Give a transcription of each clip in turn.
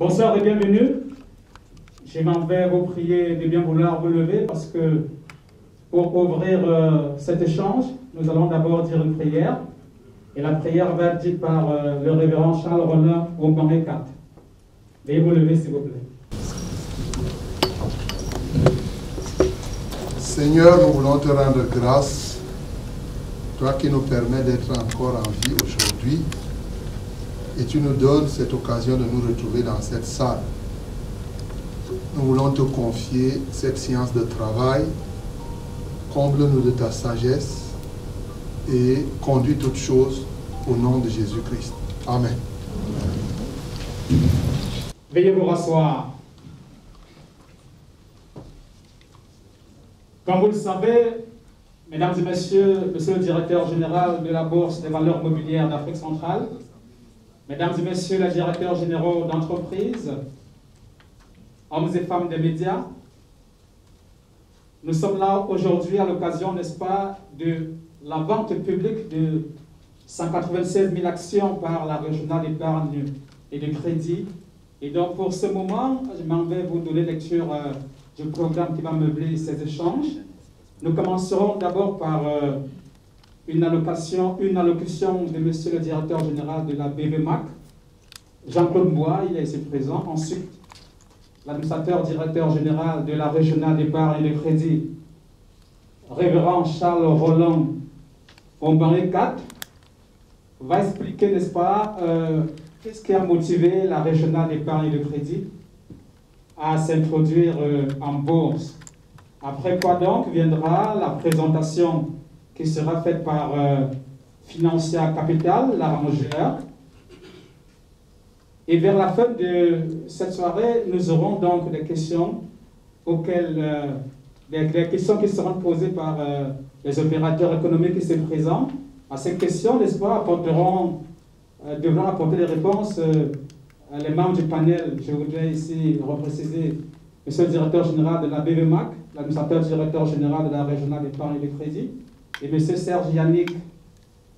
Bonsoir et bienvenue. Je m'en vais vous prier de bien vouloir vous lever parce que pour ouvrir cet échange, nous allons d'abord dire une prière. Et la prière va être dite par le révérend Charles Rollin au banquet 4. Veuillez vous lever s'il vous plaît. Seigneur, nous voulons te rendre grâce, toi qui nous permets d'être encore en vie aujourd'hui, et tu nous donnes cette occasion de nous retrouver dans cette salle. Nous voulons te confier cette séance de travail. Comble-nous de ta sagesse et conduis toutes choses au nom de Jésus-Christ. Amen. Veuillez vous rasseoir. Comme vous le savez, mesdames et messieurs, monsieur le directeur général de la Bourse des valeurs mobilières d'Afrique centrale, mesdames et messieurs les directeurs généraux d'entreprises, hommes et femmes des médias, nous sommes là aujourd'hui à l'occasion, n'est-ce pas, de la vente publique de 196 000 actions par la régionale d'épargne et de crédit. Et donc pour ce moment, je m'en vais vous donner lecture du programme qui va meubler ces échanges. Nous commencerons d'abord par une allocution de monsieur le directeur général de la BVMAC, Jean-Claude Bois, il est ici présent. Ensuite, l'administrateur directeur général de la régionale d'épargne et de crédit, révérend Charles Rollin, au banquet 4, va expliquer, n'est-ce pas, qu'est-ce qui a motivé la régionale d'épargne et de crédit à s'introduire en bourse. Après quoi donc viendra la présentation qui sera faite par Financia Capital, l'arrangeur. Et vers la fin de cette soirée, nous aurons donc des questions auxquelles, des questions qui seront posées par les opérateurs économiques qui sont présents. À ces questions, n'est-ce pas, devront apporter des réponses les membres du panel. Je voudrais ici repréciser monsieur le directeur général de la BVMAC, l'administrateur directeur général de la régionale d'épargne et de crédit, et monsieur Serge Yannick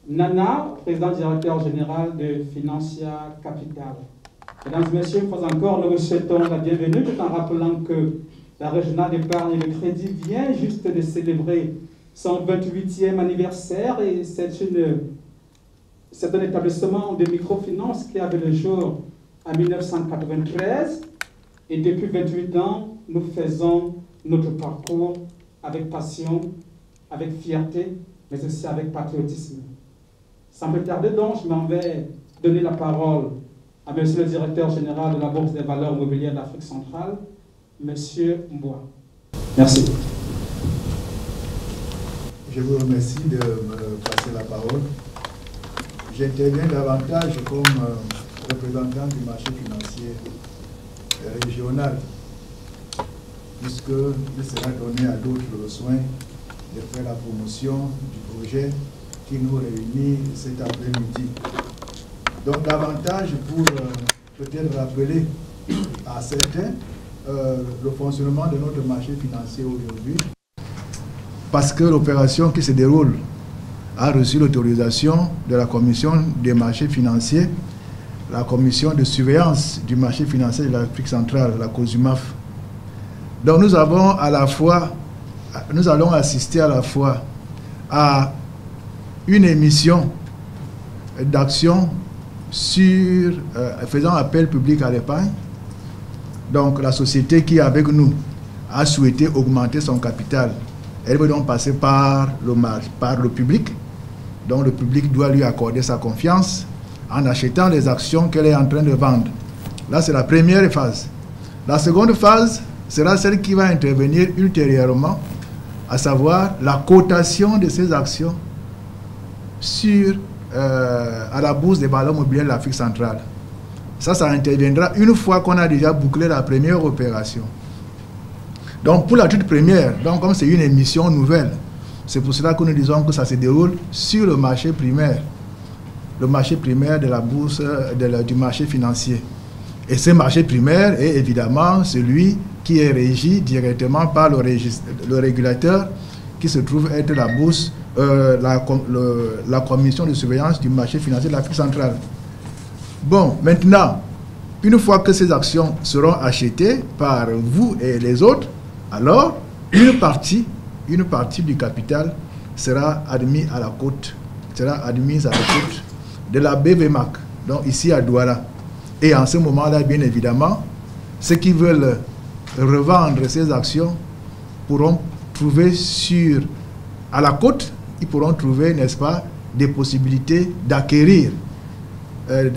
Nana, président directeur général de Financia Capital. Mesdames et messieurs, une fois encore, nous vous souhaitons la bienvenue tout en rappelant que la régionale d'épargne et de crédit vient juste de célébrer son 28e anniversaire et c'est un établissement de microfinance qui avait le jour en 1993 et depuis 28 ans, nous faisons notre parcours avec passion, avec fierté, mais aussi avec patriotisme. Sans me tarder donc, je m'en vais donner la parole à monsieur le directeur général de la Bourse des valeurs mobilières d'Afrique centrale, monsieur Mboua. Merci. Je vous remercie de me passer la parole. J'interviens davantage comme représentant du marché financier régional, puisque il sera donné à d'autres le soin de faire la promotion du projet qui nous réunit cet après-midi. Donc davantage pour peut-être rappeler à certains le fonctionnement de notre marché financier aujourd'hui, parce que l'opération qui se déroule a reçu l'autorisation de la Commission des marchés financiers, la Commission de surveillance du marché financier de l'Afrique centrale, la COSUMAF. Donc nous allons assister à la fois à une émission d'actions sur faisant appel public à l'épargne. Donc la société qui avec nous a souhaité augmenter son capital, elle veut donc passer par le public. Donc le public doit lui accorder sa confiance en achetant les actions qu'elle est en train de vendre. Là, c'est la première phase. La seconde phase sera celle qui va intervenir ultérieurement, à savoir la cotation de ces actions à la bourse des valeurs mobilières de l'Afrique centrale. Ça interviendra une fois qu'on a déjà bouclé la première opération. Donc pour la toute première, donc comme c'est une émission nouvelle, c'est pour cela que nous disons que ça se déroule sur le marché primaire de la bourse, du marché financier. Et ce marché primaire est évidemment celui qui est régi directement par le régulateur qui se trouve être la bourse, la commission de surveillance du marché financier de l'Afrique centrale. Bon, maintenant, Une fois que ces actions seront achetées par vous et les autres, alors une partie du capital sera admise à la cote, de la BVMAC, donc ici à Douala. Et en ce moment-là, bien évidemment, ceux qui veulent revendre ces actions pourront trouver à la cote, ils pourront trouver, n'est-ce pas, des possibilités d'acquérir,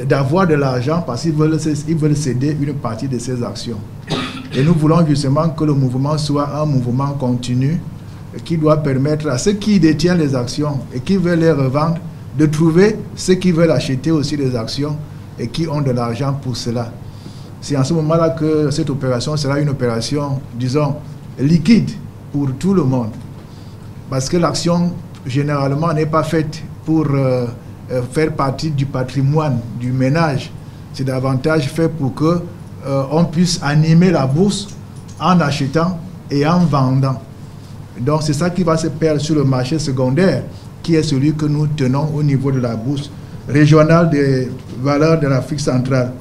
d'avoir de l'argent parce qu'ils veulent céder une partie de ces actions. Et nous voulons justement que le mouvement soit un mouvement continu qui doit permettre à ceux qui détiennent les actions et qui veulent les revendre de trouver ceux qui veulent acheter aussi des actions et qui ont de l'argent pour cela. C'est en ce moment-là que cette opération sera une opération, disons, liquide pour tout le monde. Parce que l'action, généralement, n'est pas faite pour faire partie du patrimoine, du ménage. C'est davantage fait pour que on puisse animer la bourse en achetant et en vendant. Donc c'est ça qui va se perdre sur le marché secondaire, qui est celui que nous tenons au niveau de la bourse régionale des valeurs de l'Afrique centrale.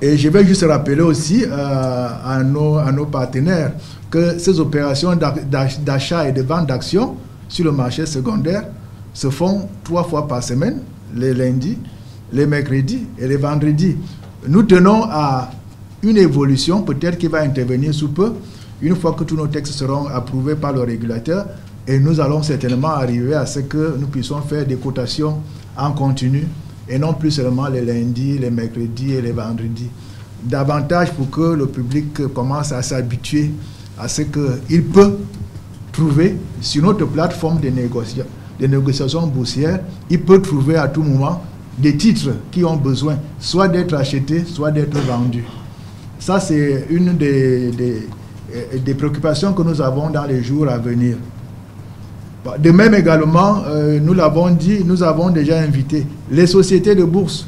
Et je vais juste rappeler aussi à nos partenaires que ces opérations d'achat et de vente d'actions sur le marché secondaire se font 3 fois par semaine, les lundis, les mercredis et les vendredis. Nous tenons à une évolution peut-être qui va intervenir sous peu, une fois que tous nos textes seront approuvés par le régulateur, et nous allons certainement arriver à ce que nous puissions faire des cotations en continu, et non plus seulement les lundis, les mercredis et les vendredis. Davantage pour que le public commence à s'habituer à ce qu'il peut trouver sur notre plateforme de négociation boursière, il peut trouver à tout moment des titres qui ont besoin soit d'être achetés, soit d'être vendus. Ça, c'est une des préoccupations que nous avons dans les jours à venir. De même également, nous l'avons dit, nous avons déjà invité les sociétés de bourse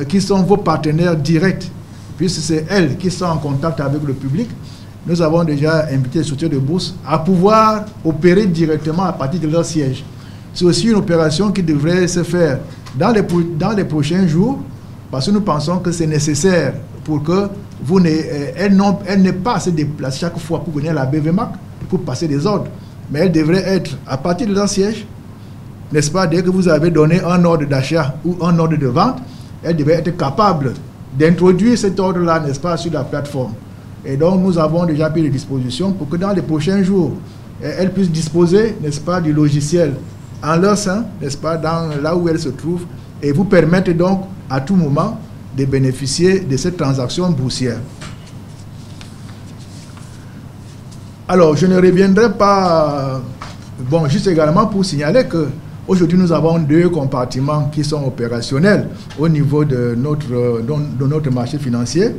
qui sont vos partenaires directs, puisque c'est elles qui sont en contact avec le public. Nous avons déjà invité les sociétés de bourse à pouvoir opérer directement à partir de leur siège. C'est aussi une opération qui devrait se faire dans les prochains jours, parce que nous pensons que c'est nécessaire pour que elle n'ait pas à se déplacer chaque fois pour venir à la BVMAC pour passer des ordres. Mais elle devrait être, à partir de leur siège, n'est-ce pas, dès que vous avez donné un ordre d'achat ou un ordre de vente, elle devrait être capable d'introduire cet ordre-là, n'est-ce pas, sur la plateforme. Et donc, nous avons déjà pris les dispositions pour que dans les prochains jours, elle puisse disposer, n'est-ce pas, du logiciel en leur sein, n'est-ce pas, là où elle se trouve, et vous permettre donc, à tout moment, de bénéficier de cette transaction boursière. Alors, je ne reviendrai pas, bon, juste également pour signaler que aujourd'hui nous avons 2 compartiments qui sont opérationnels au niveau de notre marché financier.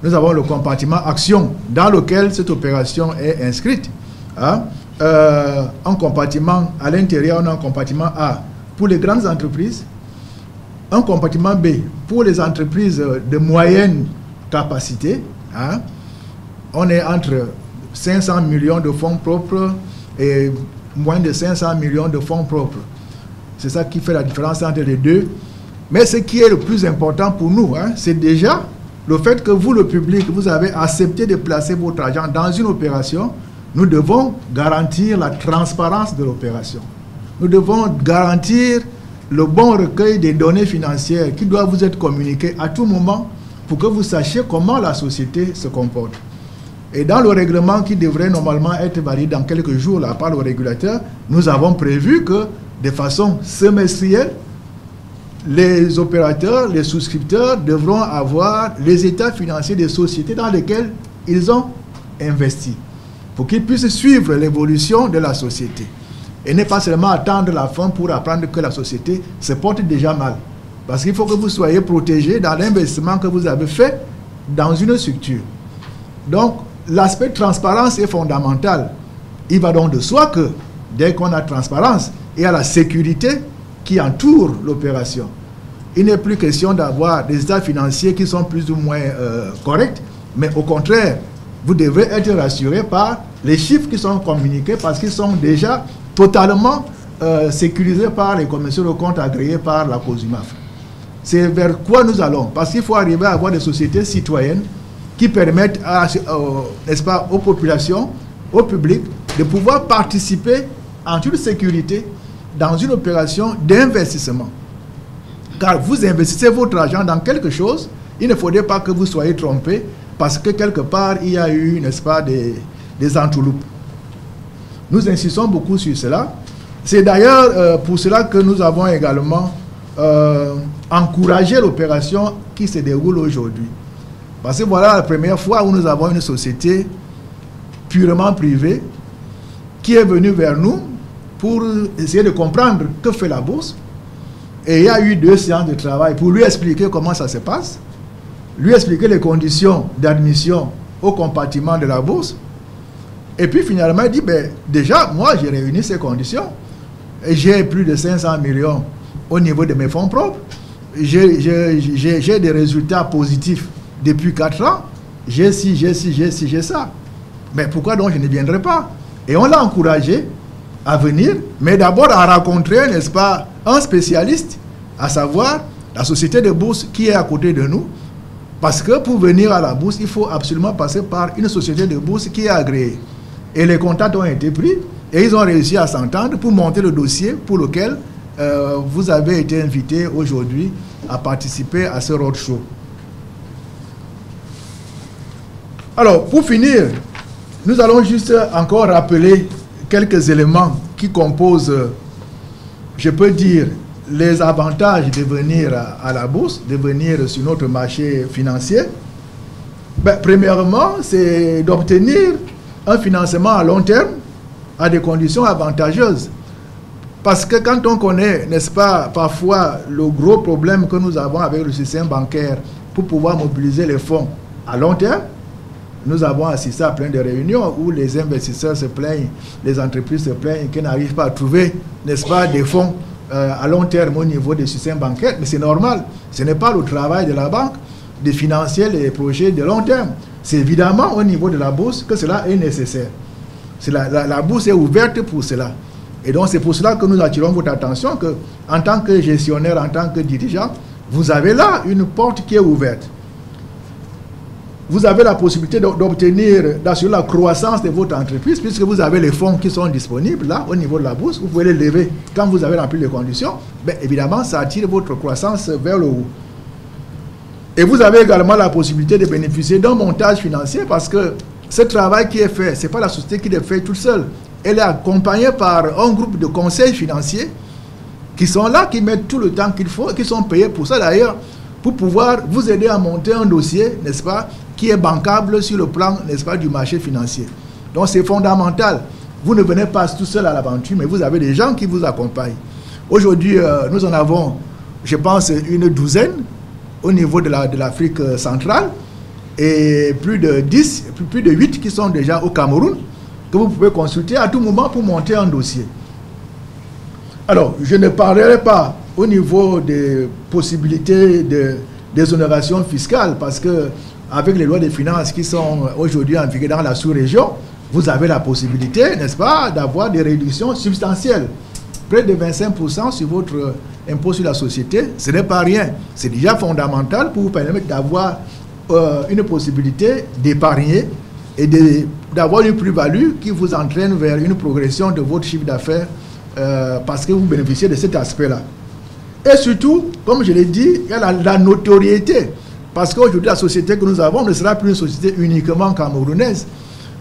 Nous avons le compartiment action dans lequel cette opération est inscrite. Hein? Un compartiment à l'intérieur, on a un compartiment A pour les grandes entreprises, un compartiment B pour les entreprises de moyenne capacité. Hein? On est entre 500 millions de fonds propres et moins de 500 millions de fonds propres. C'est ça qui fait la différence entre les deux. Mais ce qui est le plus important pour nous, hein, c'est déjà le fait que vous, le public, vous avez accepté de placer votre argent dans une opération. Nous devons garantir la transparence de l'opération. Nous devons garantir le bon recueil des données financières qui doivent vous être communiquées à tout moment pour que vous sachiez comment la société se comporte. Et dans le règlement qui devrait normalement être validé dans quelques jours là, par le régulateur, nous avons prévu que de façon semestrielle, les opérateurs, les souscripteurs devront avoir les états financiers des sociétés dans lesquelles ils ont investi, pour qu'ils puissent suivre l'évolution de la société. Et ne pas seulement attendre la fin pour apprendre que la société se porte déjà mal. Parce qu'il faut que vous soyez protégé dans l'investissement que vous avez fait dans une structure. Donc, l'aspect transparence est fondamental. Il va donc de soi que, dès qu'on a transparence, il y a la sécurité qui entoure l'opération. Il n'est plus question d'avoir des états financiers qui sont plus ou moins corrects, mais au contraire, vous devez être rassuré par les chiffres qui sont communiqués parce qu'ils sont déjà totalement sécurisés par les commissions de comptes agréées par la COSUMAF. c'est vers quoi nous allons. Parce qu'il faut arriver à avoir des sociétés citoyennes qui permettent, n'est-ce pas, aux populations, au public, de pouvoir participer en toute sécurité dans une opération d'investissement. Car vous investissez votre argent dans quelque chose, il ne faudrait pas que vous soyez trompé parce que quelque part, il y a eu, n'est-ce pas, des entourloupes. Nous insistons beaucoup sur cela. C'est d'ailleurs pour cela que nous avons également encouragé l'opération qui se déroule aujourd'hui. Parce que voilà la première fois où nous avons une société purement privée qui est venue vers nous pour essayer de comprendre que fait la bourse. Et il y a eu 2 séances de travail pour lui expliquer comment ça se passe, lui expliquer les conditions d'admission au compartiment de la bourse. Et puis finalement, il dit, ben, déjà, moi, j'ai réuni ces conditions. Et j'ai plus de 500 millions au niveau de mes fonds propres. J'ai des résultats positifs depuis 4 ans. J'ai ci, j'ai ça. Mais pourquoi donc je ne viendrai pas? Et on l'a encouragé à venir, mais d'abord à rencontrer, n'est-ce pas, un spécialiste, à savoir la société de bourse qui est à côté de nous. Parce que pour venir à la bourse, il faut absolument passer par une société de bourse qui est agréée. Et les contacts ont été pris et ils ont réussi à s'entendre pour monter le dossier pour lequel vous avez été invité aujourd'hui à participer à ce roadshow. Alors, pour finir, nous allons juste encore rappeler quelques éléments qui composent, je peux dire, les avantages de venir à la bourse, de venir sur notre marché financier. Ben, premièrement, c'est d'obtenir un financement à long terme à des conditions avantageuses. Parce que quand on connaît, n'est-ce pas, parfois le gros problème que nous avons avec le système bancaire pour pouvoir mobiliser les fonds à long terme, nous avons assisté à plein de réunions où les investisseurs se plaignent, les entreprises se plaignent qu'ils n'arrivent pas à trouver, n'est-ce pas, des fonds à long terme au niveau des systèmes bancaires. Mais c'est normal, ce n'est pas le travail de la banque de financer les projets de long terme. C'est évidemment au niveau de la bourse que cela est nécessaire. La bourse est ouverte pour cela. Et donc c'est pour cela que nous attirons votre attention que, en tant que gestionnaire, en tant que dirigeant, vous avez là une porte qui est ouverte. Vous avez la possibilité d'obtenir, d'assurer la croissance de votre entreprise, puisque vous avez les fonds qui sont disponibles là, au niveau de la bourse. Vous pouvez les lever quand vous avez rempli les conditions. Ben, évidemment, ça attire votre croissance vers le haut. Et vous avez également la possibilité de bénéficier d'un montage financier, parce que ce travail qui est fait, ce n'est pas la société qui le fait toute seule. Elle est accompagnée par un groupe de conseils financiers qui sont là, qui mettent tout le temps qu'il faut, et qui sont payés pour ça d'ailleurs, pour pouvoir vous aider à monter un dossier, n'est-ce pas, qui est bancable sur le plan, n'est-ce pas, du marché financier. Donc c'est fondamental. Vous ne venez pas tout seul à l'aventure, mais vous avez des gens qui vous accompagnent. Aujourd'hui, nous en avons, je pense, une douzaine au niveau de l'Afrique centrale et plus de 10, plus de 8 qui sont déjà au Cameroun, que vous pouvez consulter à tout moment pour monter un dossier. Alors, je ne parlerai pas au niveau des possibilités d'exonération fiscale, parce que avec les lois de finances qui sont aujourd'hui en vigueur dans la sous-région, vous avez la possibilité, n'est-ce pas, d'avoir des réductions substantielles. Près de 25% sur votre impôt sur la société, ce n'est pas rien. C'est déjà fondamental pour vous permettre d'avoir une possibilité d'épargner et d'avoir une plus-value qui vous entraîne vers une progression de votre chiffre d'affaires parce que vous bénéficiez de cet aspect-là. Et surtout, comme je l'ai dit, il y a la notoriété. Parce qu'aujourd'hui, la société que nous avons ne sera plus une société uniquement camerounaise.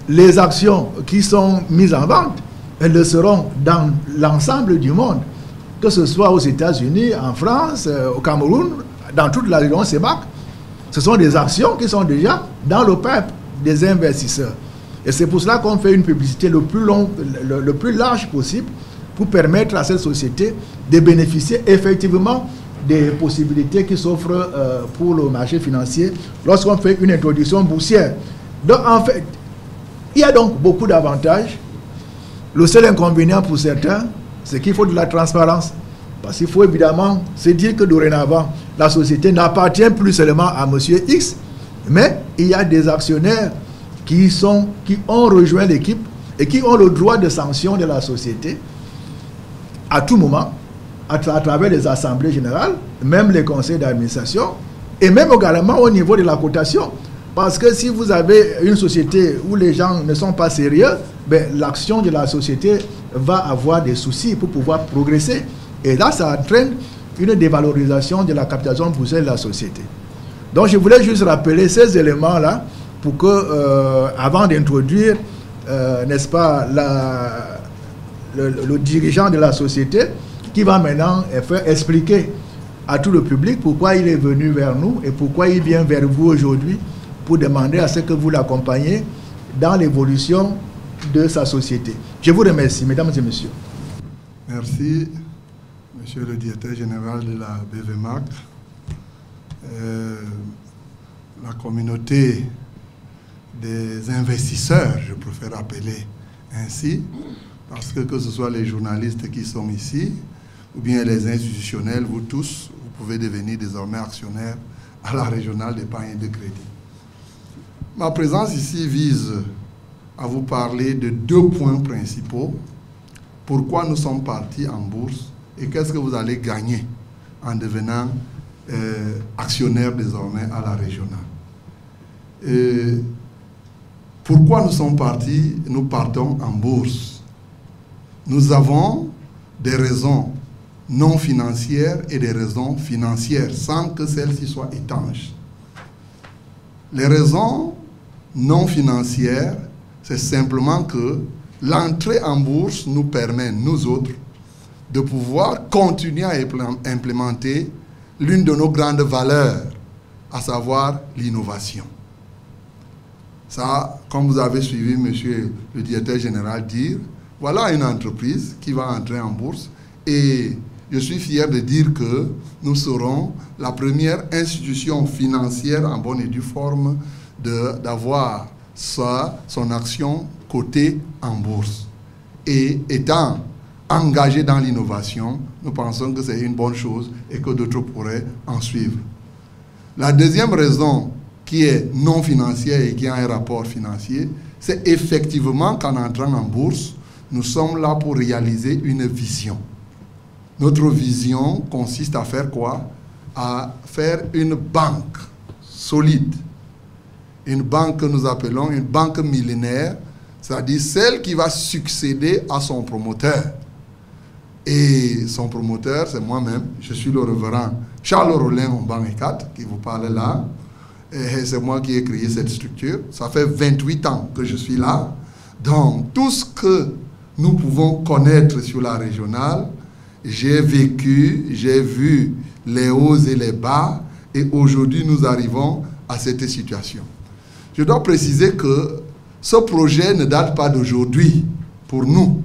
Les actions qui sont mises en vente, elles le seront dans l'ensemble du monde. Que ce soit aux États-Unis, en France, au Cameroun, dans toute la région CEMAC. Ce sont des actions qui sont déjà dans le pipe des investisseurs. Et c'est pour cela qu'on fait une publicité le plus large possible pour permettre à cette société de bénéficier effectivement des possibilités qui s'offrent pour le marché financier lorsqu'on fait une introduction boursière. Donc en fait, il y a donc beaucoup d'avantages. Le seul inconvénient pour certains, c'est qu'il faut de la transparence. Parce qu'il faut évidemment se dire que dorénavant, la société n'appartient plus seulement à M. X, mais il y a des actionnaires qui ont rejoint l'équipe et qui ont le droit de sanction de la société à tout moment. à travers les assemblées générales, même les conseils d'administration, et même également au niveau de la cotation. Parce que si vous avez une société où les gens ne sont pas sérieux, ben, l'action de la société va avoir des soucis pour pouvoir progresser. Et là, ça entraîne une dévalorisation de la capitalisation boursière de la société. Donc, je voulais juste rappeler ces éléments-là pour que, avant d'introduire, n'est-ce pas, le dirigeant de la société, qui va maintenant faire expliquer à tout le public pourquoi il est venu vers nous et pourquoi il vient vers vous aujourd'hui pour demander à ce que vous l'accompagniez dans l'évolution de sa société. Je vous remercie, mesdames et messieurs. Merci, monsieur le directeur général de la BVMAC. La communauté des investisseurs, je préfère appeler ainsi, parce que ce soit les journalistes qui sont ici, ou bien les institutionnels, vous tous, vous pouvez devenir désormais actionnaires à la régionale d'épargne et de crédit. Ma présence ici vise à vous parler de deux points principaux. Pourquoi nous sommes partis en bourse et qu'est-ce que vous allez gagner en devenant actionnaire désormais à la régionale. Pourquoi nous sommes partis, nous partons en bourse? Nous avons des raisons non financières et des raisons financières, sans que celles-ci soient étanches. Les raisons non financières, c'est simplement que l'entrée en bourse nous permet, nous autres, de pouvoir continuer à implémenter l'une de nos grandes valeurs, à savoir l'innovation. Ça, comme vous avez suivi monsieur le directeur général dire, voilà une entreprise qui va entrer en bourse et je suis fier de dire que nous serons la première institution financière en bonne et due forme d'avoir son action cotée en bourse. Et étant engagé dans l'innovation, nous pensons que c'est une bonne chose et que d'autres pourraient en suivre. La deuxième raison qui est non financière et qui a un rapport financier, c'est effectivement qu'en entrant en bourse, nous sommes là pour réaliser une vision. Notre vision consiste à faire quoi? À faire une banque solide. Une banque que nous appelons une banque millénaire, c'est-à-dire celle qui va succéder à son promoteur. Et son promoteur, c'est moi-même. Je suis le révérend Charles Rollin Omban Ekat, qui vous parle là. Et c'est moi qui ai créé cette structure. Ça fait 28 ans que je suis là. Donc, tout ce que nous pouvons connaître sur la régionale, j'ai vécu, j'ai vu les hauts et les bas, et aujourd'hui, nous arrivons à cette situation. Je dois préciser que ce projet ne date pas d'aujourd'hui pour nous,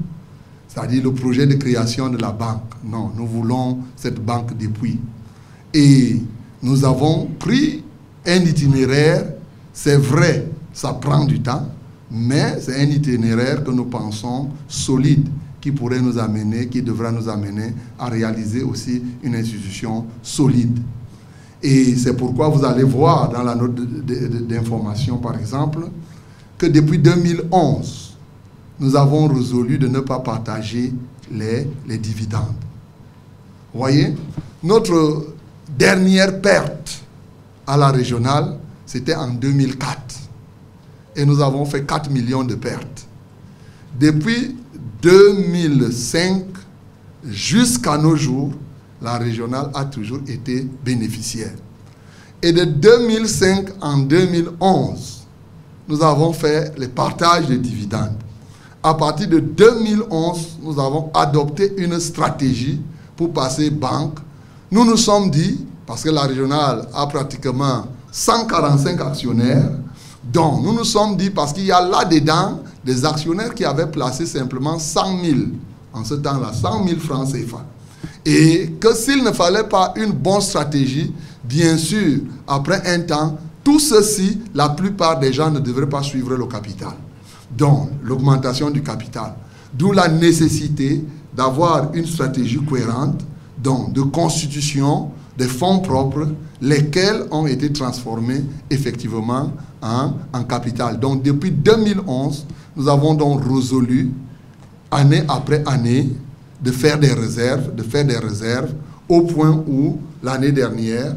c'est-à-dire le projet de création de la banque. Non, nous voulons cette banque depuis. Et nous avons pris un itinéraire, c'est vrai, ça prend du temps, mais c'est un itinéraire que nous pensons solide, qui pourrait nous amener, qui devra nous amener à réaliser aussi une institution solide. Et c'est pourquoi vous allez voir dans la note d'information, par exemple, que depuis 2011, nous avons résolu de ne pas partager les dividendes. Vous voyez, notre dernière perte à la régionale, c'était en 2004. Et nous avons fait 4 millions de pertes. Depuis 2005 jusqu'à nos jours, la régionale a toujours été bénéficiaire. Et de 2005 en 2011, nous avons fait le partage des dividendes. À partir de 2011, nous avons adopté une stratégie pour passer banque. Nous nous sommes dit, parce que la régionale a pratiquement 145 actionnaires, donc nous nous sommes dit, parce qu'il y a là-dedans des actionnaires qui avaient placé simplement 100 000, en ce temps-là, 100 000 francs CFA. Et que s'il ne fallait pas une bonne stratégie, bien sûr, après un temps, tout ceci, la plupart des gens ne devraient pas suivre le capital. Donc, l'augmentation du capital. D'où la nécessité d'avoir une stratégie cohérente, donc de constitution des fonds propres, lesquels ont été transformés effectivement en capital. Donc, depuis 2011, nous avons donc résolu, année après année, de faire des réserves, au point où, l'année dernière,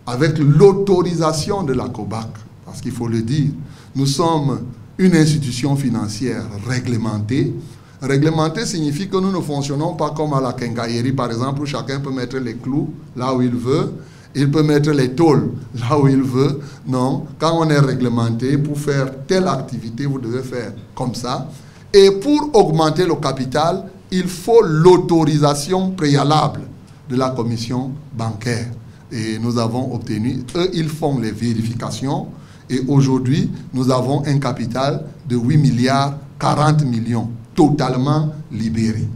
avec l'autorisation de la COBAC, parce qu'il faut le dire, nous sommes une institution financière réglementée. Réglementée signifie que nous ne fonctionnons pas comme à la quincaillerie, par exemple, où chacun peut mettre les clous là où il veut, il peut mettre les tôles là où il veut. Non, quand on est réglementé, pour faire telle activité, vous devez faire comme ça. Et pour augmenter le capital, il faut l'autorisation préalable de la commission bancaire. Et nous avons obtenu, eux, ils font les vérifications. Et aujourd'hui, nous avons un capital de 8 milliards 40 millions, totalement libéré.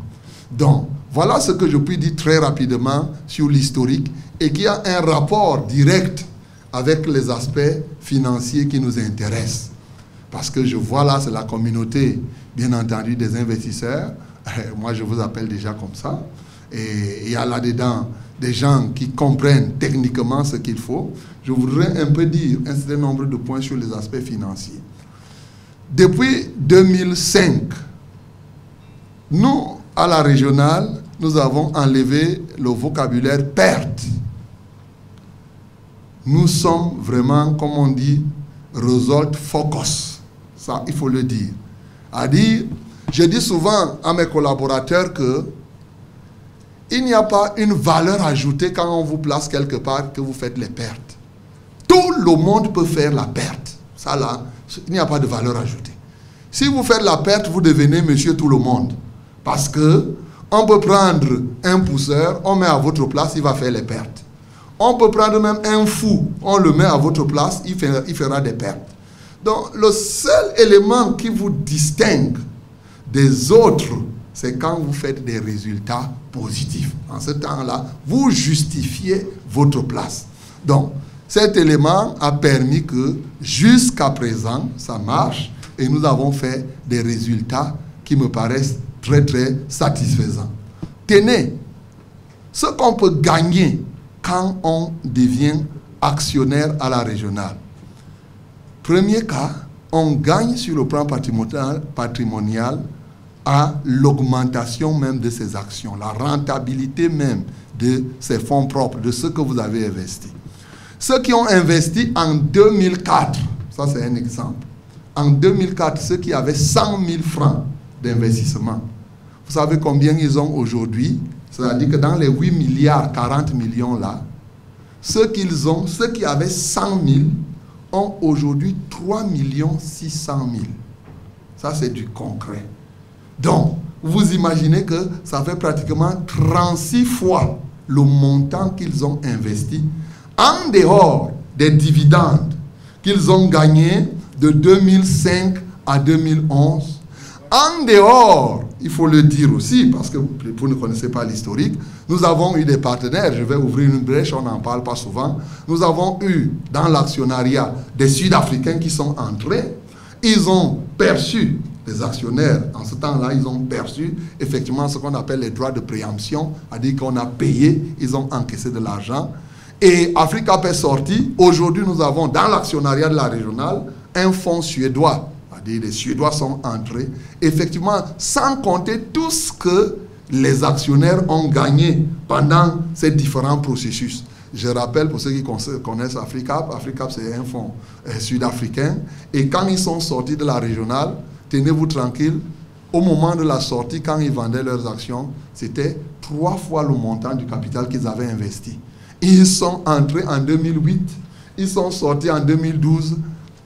Donc, voilà ce que je puis dire très rapidement sur l'historique et qui a un rapport direct avec les aspects financiers qui nous intéressent. Parce que je vois là, c'est la communauté, bien entendu, des investisseurs. Moi, je vous appelle déjà comme ça. Et il y a là-dedans des gens qui comprennent techniquement ce qu'il faut. Je voudrais un peu dire un certain nombre de points sur les aspects financiers. Depuis 2005, nous, à la régionale, nous avons enlevé le vocabulaire perte. Nous sommes vraiment, comme on dit, result focus. Ça, il faut le dire. Je dis souvent à mes collaborateurs que il n'y a pas une valeur ajoutée quand on vous place quelque part que vous faites les pertes. Tout le monde peut faire la perte. Ça là, il n'y a pas de valeur ajoutée. Si vous faites la perte, vous devenez monsieur tout le monde. Parce que on peut prendre un pousseur, on met à votre place, il va faire les pertes. On peut prendre même un fou, on le met à votre place, il fera des pertes. Donc, le seul élément qui vous distingue des autres, c'est quand vous faites des résultats positifs. En ce temps-là, vous justifiez votre place. Donc, cet élément a permis que, jusqu'à présent, ça marche et nous avons fait des résultats qui me paraissent très, très satisfaisants. Tenez, ce qu'on peut gagner quand on devient actionnaire à la régionale. Premier cas, on gagne sur le plan patrimonial à l'augmentation même de ces actions, la rentabilité même de ces fonds propres, de ce que vous avez investi. Ceux qui ont investi en 2004, ça c'est un exemple, en 2004, ceux qui avaient 100 000 francs d'investissement, vous savez combien ils ont aujourd'hui? C'est-à-dire que dans les 8 milliards 40 millions là, ceux qui avaient 100 000 ont aujourd'hui 3 600 000. Ça c'est du concret. Donc, vous imaginez que ça fait pratiquement 36 fois le montant qu'ils ont investi en dehors des dividendes qu'ils ont gagnés de 2005 à 2011. En dehors, il faut le dire aussi, parce que vous ne connaissez pas l'historique, nous avons eu des partenaires, je vais ouvrir une brèche, on n'en parle pas souvent. Nous avons eu dans l'actionnariat des Sud-Africains qui sont entrés, ils ont perçu, les actionnaires, en ce temps-là, ils ont perçu effectivement ce qu'on appelle les droits de préemption, c'est-à-dire qu'on a payé, ils ont encaissé de l'argent. Et Africap est sorti. Aujourd'hui, nous avons dans l'actionnariat de la régionale un fonds suédois. C'est-à-dire les Suédois sont entrés. Effectivement, sans compter tout ce que les actionnaires ont gagné pendant ces différents processus. Je rappelle pour ceux qui connaissent Africap, Africap c'est un fonds sud-africain. Et quand ils sont sortis de la régionale, tenez-vous tranquille, au moment de la sortie, quand ils vendaient leurs actions, c'était 3 fois le montant du capital qu'ils avaient investi. Ils sont entrés en 2008, ils sont sortis en 2012.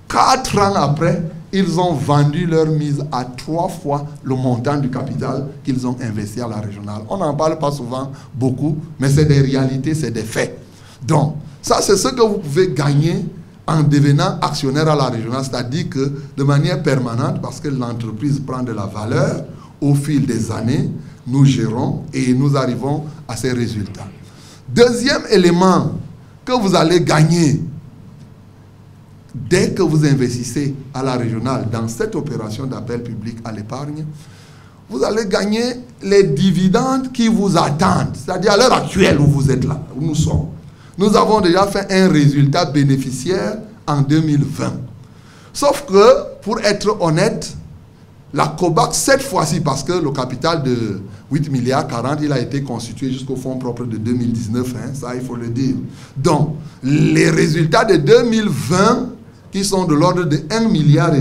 4 ans après, ils ont vendu leur mise à 3 fois le montant du capital qu'ils ont investi à la régionale. On n'en parle pas souvent, beaucoup, mais c'est des réalités, c'est des faits. Donc, ça c'est ce que vous pouvez gagner en devenant actionnaire à la régionale, c'est-à-dire que de manière permanente, parce que l'entreprise prend de la valeur, au fil des années, nous gérons et nous arrivons à ces résultats. Deuxième élément que vous allez gagner dès que vous investissez à la régionale dans cette opération d'appel public à l'épargne, vous allez gagner les dividendes qui vous attendent. C'est-à-dire à l'heure actuelle où vous êtes là, où nous sommes. Nous avons déjà fait un résultat bénéficiaire en 2020. Sauf que, pour être honnête, la COBAC, cette fois-ci, parce que le capital de 8 milliards 40, il a été constitué jusqu'au fonds propre de 2019, hein, ça il faut le dire. Donc, les résultats de 2020, qui sont de l'ordre de 1,5 milliard,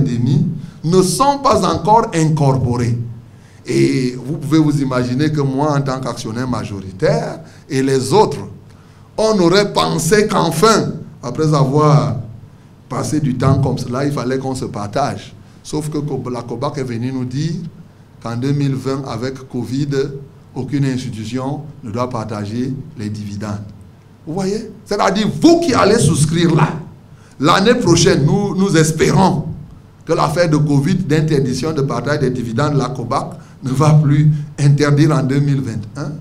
ne sont pas encore incorporés. Et vous pouvez vous imaginer que moi, en tant qu'actionnaire majoritaire, et les autres, on aurait pensé qu'enfin, après avoir passé du temps comme cela, il fallait qu'on se partage. Sauf que la COBAC est venue nous dire qu'en 2020, avec Covid, aucune institution ne doit partager les dividendes. Vous voyez? C'est-à-dire, vous qui allez souscrire là, l'année prochaine, nous espérons que l'affaire de Covid, d'interdiction de partage des dividendes, la COBAC ne va plus interdire en 2021.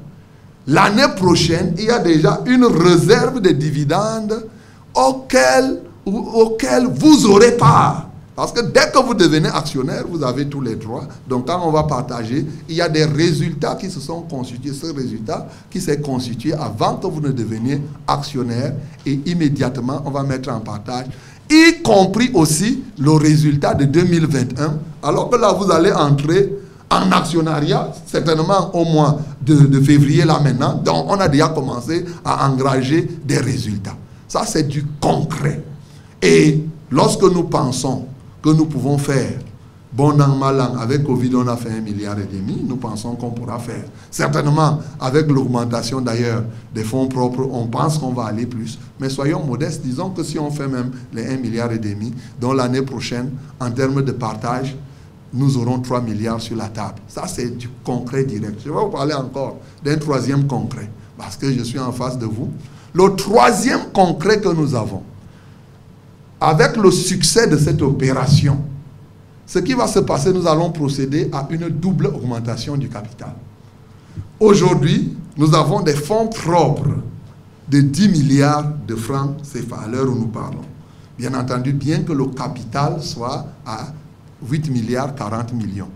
L'année prochaine, il y a déjà une réserve de dividendes auquel vous aurez part. Parce que dès que vous devenez actionnaire, vous avez tous les droits. Donc quand on va partager, il y a des résultats qui se sont constitués. Ce résultat qui s'est constitué avant que vous ne deveniez actionnaire. Et immédiatement, on va mettre en partage, y compris aussi le résultat de 2021. Alors que là, vous allez entrer en actionnariat, certainement au mois de février, là maintenant. Donc on a déjà commencé à engager des résultats. Ça, c'est du concret. Et lorsque nous pensons que nous pouvons faire bon an, mal an, avec Covid, on a fait 1,5 milliard, nous pensons qu'on pourra faire. Certainement, avec l'augmentation d'ailleurs des fonds propres, on pense qu'on va aller plus. Mais soyons modestes, disons que si on fait même les 1,5 milliard, donc l'année prochaine, en termes de partage, nous aurons 3 milliards sur la table. Ça, c'est du concret direct. Je vais vous parler encore d'un troisième concret, parce que je suis en face de vous. Le troisième concret que nous avons, avec le succès de cette opération, ce qui va se passer, nous allons procéder à une double augmentation du capital. Aujourd'hui, nous avons des fonds propres de 10 milliards de francs CFA à l'heure où nous parlons. Bien entendu, bien que le capital soit à 8 milliards 40 millions.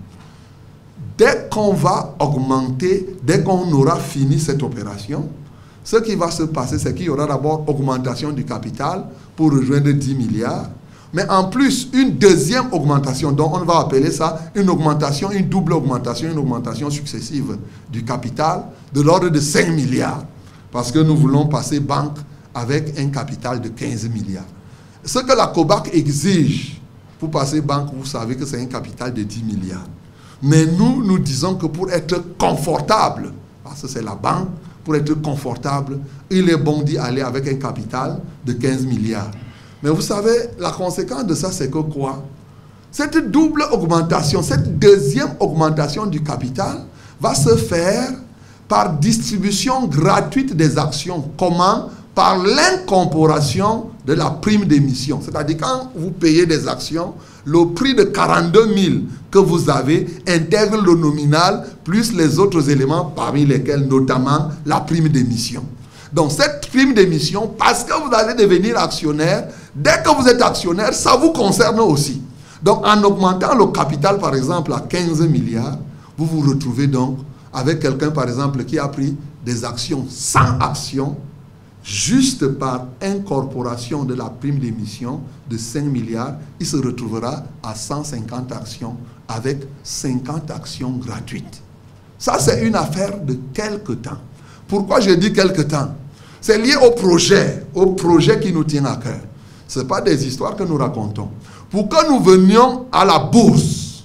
Dès qu'on va augmenter, dès qu'on aura fini cette opération, ce qui va se passer, c'est qu'il y aura d'abord augmentation du capital pour rejoindre 10 milliards. Mais en plus, une deuxième augmentation, donc on va appeler ça une augmentation, une double augmentation, une augmentation successive du capital de l'ordre de 5 milliards. Parce que nous voulons passer banque avec un capital de 15 milliards. Ce que la COBAC exige pour passer banque, vous savez que c'est un capital de 10 milliards. Mais nous disons que pour être confortable, parce que c'est la banque, pour être confortable, il est bon d'y aller avec un capital de 15 milliards. Mais vous savez, la conséquence de ça, c'est que quoi? Cette double augmentation, cette deuxième augmentation du capital va se faire par distribution gratuite des actions. Comment? Par l'incorporation de la prime d'émission. C'est-à-dire quand vous payez des actions, le prix de 42 000 que vous avez intègre le nominal plus les autres éléments parmi lesquels notamment la prime d'émission. Donc cette prime d'émission, parce que vous allez devenir actionnaire, dès que vous êtes actionnaire, ça vous concerne aussi. Donc en augmentant le capital par exemple à 15 milliards, vous vous retrouvez donc avec quelqu'un par exemple qui a pris des actions sans actions, juste par incorporation de la prime d'émission de 5 milliards, il se retrouvera à 150 actions avec 50 actions gratuites. Ça, c'est une affaire de quelque temps. Pourquoi je dis quelque temps? C'est lié au projet qui nous tient à cœur. Ce n'est pas des histoires que nous racontons. Pour que nous venions à la bourse,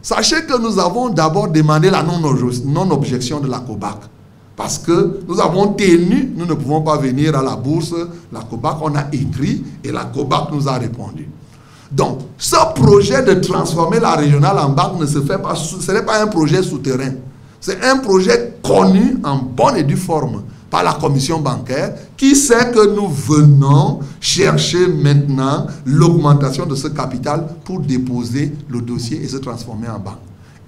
sachez que nous avons d'abord demandé la non-objection de la COBAC. Parce que nous avons tenu, nous ne pouvons pas venir à la bourse, la COBAC, on a écrit et la COBAC nous a répondu. Donc, ce projet de transformer la régionale en banque ne se fait pas, ce n'est pas un projet souterrain. C'est un projet connu en bonne et due forme par la commission bancaire qui sait que nous venons chercher maintenant l'augmentation de ce capital pour déposer le dossier et se transformer en banque.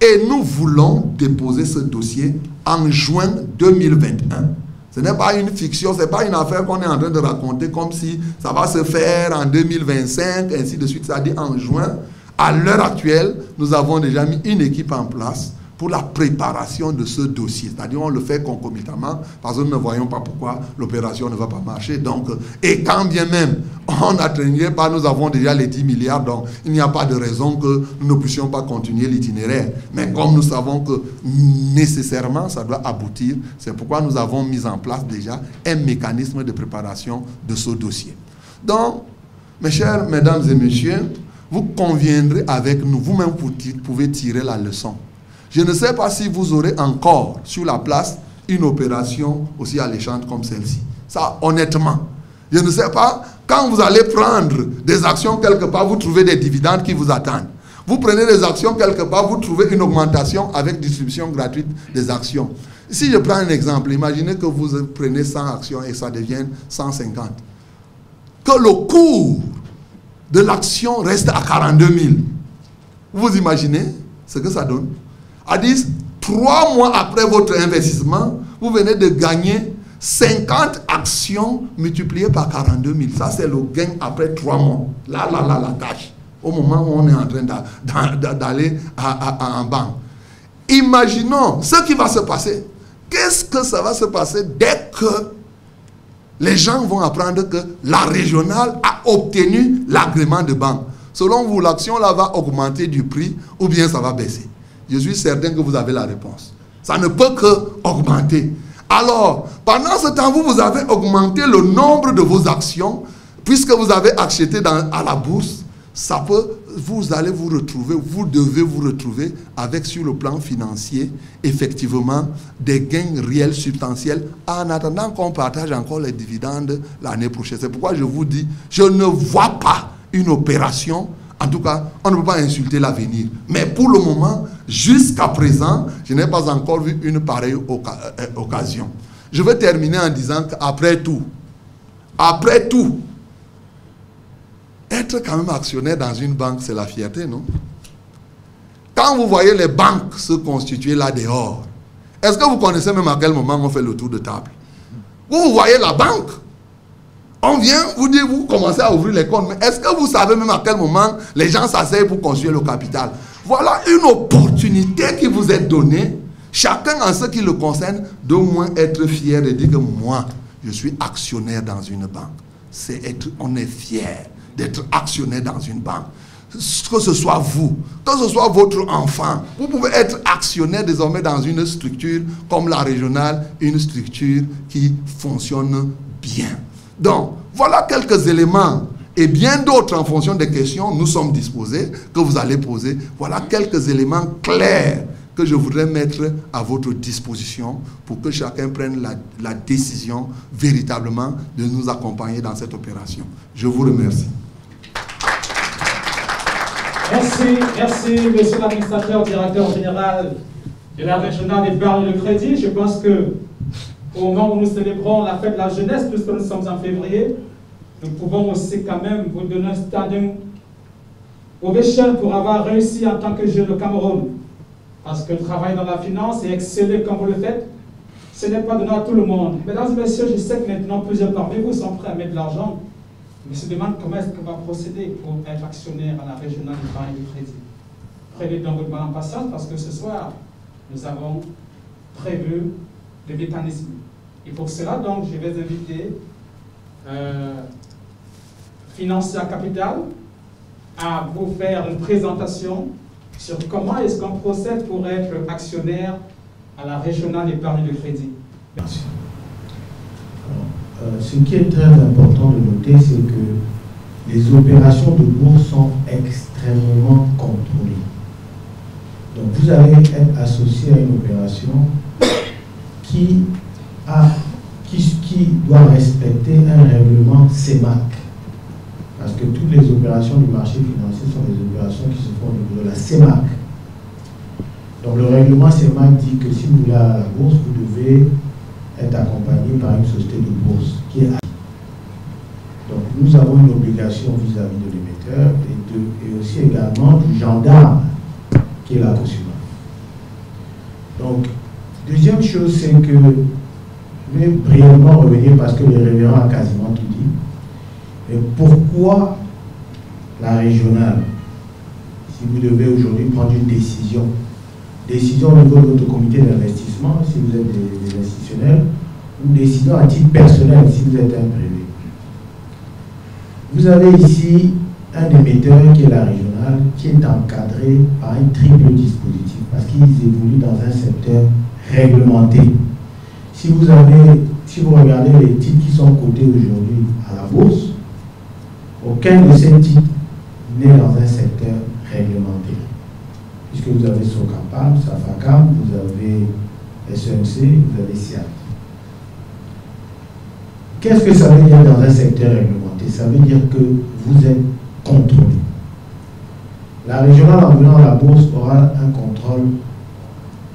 Et nous voulons déposer ce dossier en juin 2021. Ce n'est pas une fiction, ce n'est pas une affaire qu'on est en train de raconter comme si ça va se faire en 2025, ainsi de suite. C'est-à-dire en juin. À l'heure actuelle, nous avons déjà mis une équipe en place pour la préparation de ce dossier. C'est-à-dire on le fait concomitamment parce que nous ne voyons pas pourquoi l'opération ne va pas marcher. Donc, et quand bien même on n'atteignait pas, nous avons déjà les 10 milliards, donc il n'y a pas de raison que nous ne puissions pas continuer l'itinéraire. Mais comme nous savons que nécessairement ça doit aboutir, c'est pourquoi nous avons mis en place déjà un mécanisme de préparation de ce dossier. Donc, mes chers mesdames et messieurs, vous conviendrez avec nous, vous-même vous pouvez tirer la leçon. Je ne sais pas si vous aurez encore sur la place une opération aussi alléchante comme celle-ci. Ça, honnêtement, je ne sais pas, quand vous allez prendre des actions quelque part, vous trouvez des dividendes qui vous attendent. Vous prenez des actions quelque part, vous trouvez une augmentation avec distribution gratuite des actions. Si je prends un exemple, imaginez que vous prenez 100 actions et ça devient 150. Que le cours de l'action reste à 42 000. Vous imaginez ce que ça donne? À dire, 3 mois après votre investissement, vous venez de gagner 50 actions multipliées par 42 000. Ça, c'est le gain après 3 mois. Là, la tâche. Au moment où on est en train d'aller en banque. Imaginons ce qui va se passer. Qu'est-ce que ça va se passer dès que les gens vont apprendre que la régionale a obtenu l'agrément de banque? Selon vous, l'action là va augmenter du prix ou bien ça va baisser? Je suis certain que vous avez la réponse. Ça ne peut que augmenter. Alors, pendant ce temps, vous avez augmenté le nombre de vos actions, puisque vous avez acheté à la bourse. Ça peut, vous allez vous retrouver, vous devez vous retrouver avec, sur le plan financier, effectivement, des gains réels substantiels en attendant qu'on partage encore les dividendes l'année prochaine. C'est pourquoi je vous dis, je ne vois pas une opération. En tout cas, on ne peut pas insulter l'avenir. Mais pour le moment, jusqu'à présent, je n'ai pas encore vu une pareille occasion. Je vais terminer en disant qu'après tout, être quand même actionnaire dans une banque, c'est la fierté, non? Quand vous voyez les banques se constituer là dehors, est-ce que vous connaissez même à quel moment on fait le tour de table? Vous voyez la banque, on vient, vous dit, vous commencez à ouvrir les comptes, mais est-ce que vous savez même à quel moment les gens s'asseyent pour construire le capital? Voilà une opportunité qui vous est donnée, chacun en ce qui le concerne, d'au moins être fier et dire que moi, je suis actionnaire dans une banque. On est fier d'être actionnaire dans une banque. Que ce soit vous, que ce soit votre enfant, vous pouvez être actionnaire désormais dans une structure comme la régionale, une structure qui fonctionne bien. Donc, voilà quelques éléments et bien d'autres en fonction des questions nous sommes disposés, que vous allez poser. Voilà quelques éléments clairs que je voudrais mettre à votre disposition pour que chacun prenne la décision véritablement de nous accompagner dans cette opération. Je vous remercie. Merci, monsieur l'administrateur, directeur général de la régionale d'épargne et de crédit. Je pense que au moment où nous célébrons la fête de la jeunesse, puisque nous sommes en février, nous pouvons aussi quand même vous donner un standing ovation pour avoir réussi en tant que jeune au Cameroun. Parce que travailler dans la finance et exceller comme vous le faites, ce n'est pas donné à tout le monde. Mesdames et messieurs, je sais que maintenant plusieurs parmi vous sont prêts à mettre de l'argent, mais se demandent comment est-ce qu'on va procéder pour être actionnaire à la régionale d'épargne et de crédit. Prenez donc votre mal en patience parce que ce soir, nous avons prévu des mécanismes. Et pour cela, donc, je vais inviter Financier Capital à vous faire une présentation sur comment est-ce qu'on procède pour être actionnaire à la régionale d'épargne de crédit. Merci. Alors, ce qui est très important de noter, c'est que les opérations de bourse sont extrêmement contrôlées. Donc vous allez être associé à une opération qui doit respecter un règlement CEMAC. Parce que toutes les opérations du marché financier sont des opérations qui se font au niveau de la CEMAC. Donc le règlement CEMAC dit que si vous voulez à la bourse, vous devez être accompagné par une société de bourse qui est active. Donc nous avons une obligation vis-à-vis de l'émetteur et aussi également du gendarme qui est là pour suivre. Donc, deuxième chose, c'est que je vais brièvement revenir parce que le révérend a quasiment tout dit. Et pourquoi la régionale, si vous devez aujourd'hui prendre une décision décision au niveau de votre comité d'investissement, si vous êtes des institutionnels, ou décision à titre personnel, si vous êtes un privé. Vous avez ici un émetteur qui est la régionale, qui est encadré par un triple dispositif, parce qu'ils évoluent dans un secteur réglementé. Si vous regardez les titres qui sont cotés aujourd'hui à la bourse, aucun de ces titres n'est dans un secteur réglementé. Puisque vous avez Socapam, Safacam, vous avez SEMC, vous avez SIAT. Qu'est-ce que ça veut dire dans un secteur réglementé? Ça veut dire que vous êtes contrôlé. La régionale, en venant à la bourse, aura un contrôle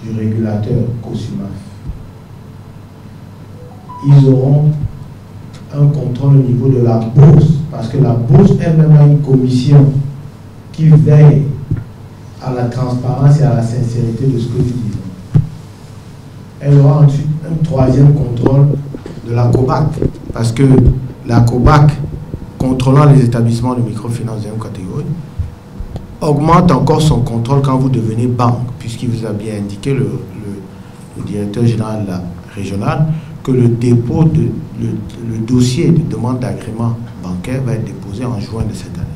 du régulateur COSUMAF. Ils auront un contrôle au niveau de la bourse, parce que la bourse elle-même a une commission qui veille à la transparence et à la sincérité de ce que nous disons. Elle aura ensuite un troisième contrôle de la COBAC, parce que la COBAC, contrôlant les établissements de microfinance de catégorie, augmente encore son contrôle quand vous devenez banque, puisqu'il vous a bien indiqué, le directeur général de la régionale, que le dépôt, le dossier de demande d'agrément bancaire va être déposé en juin de cette année.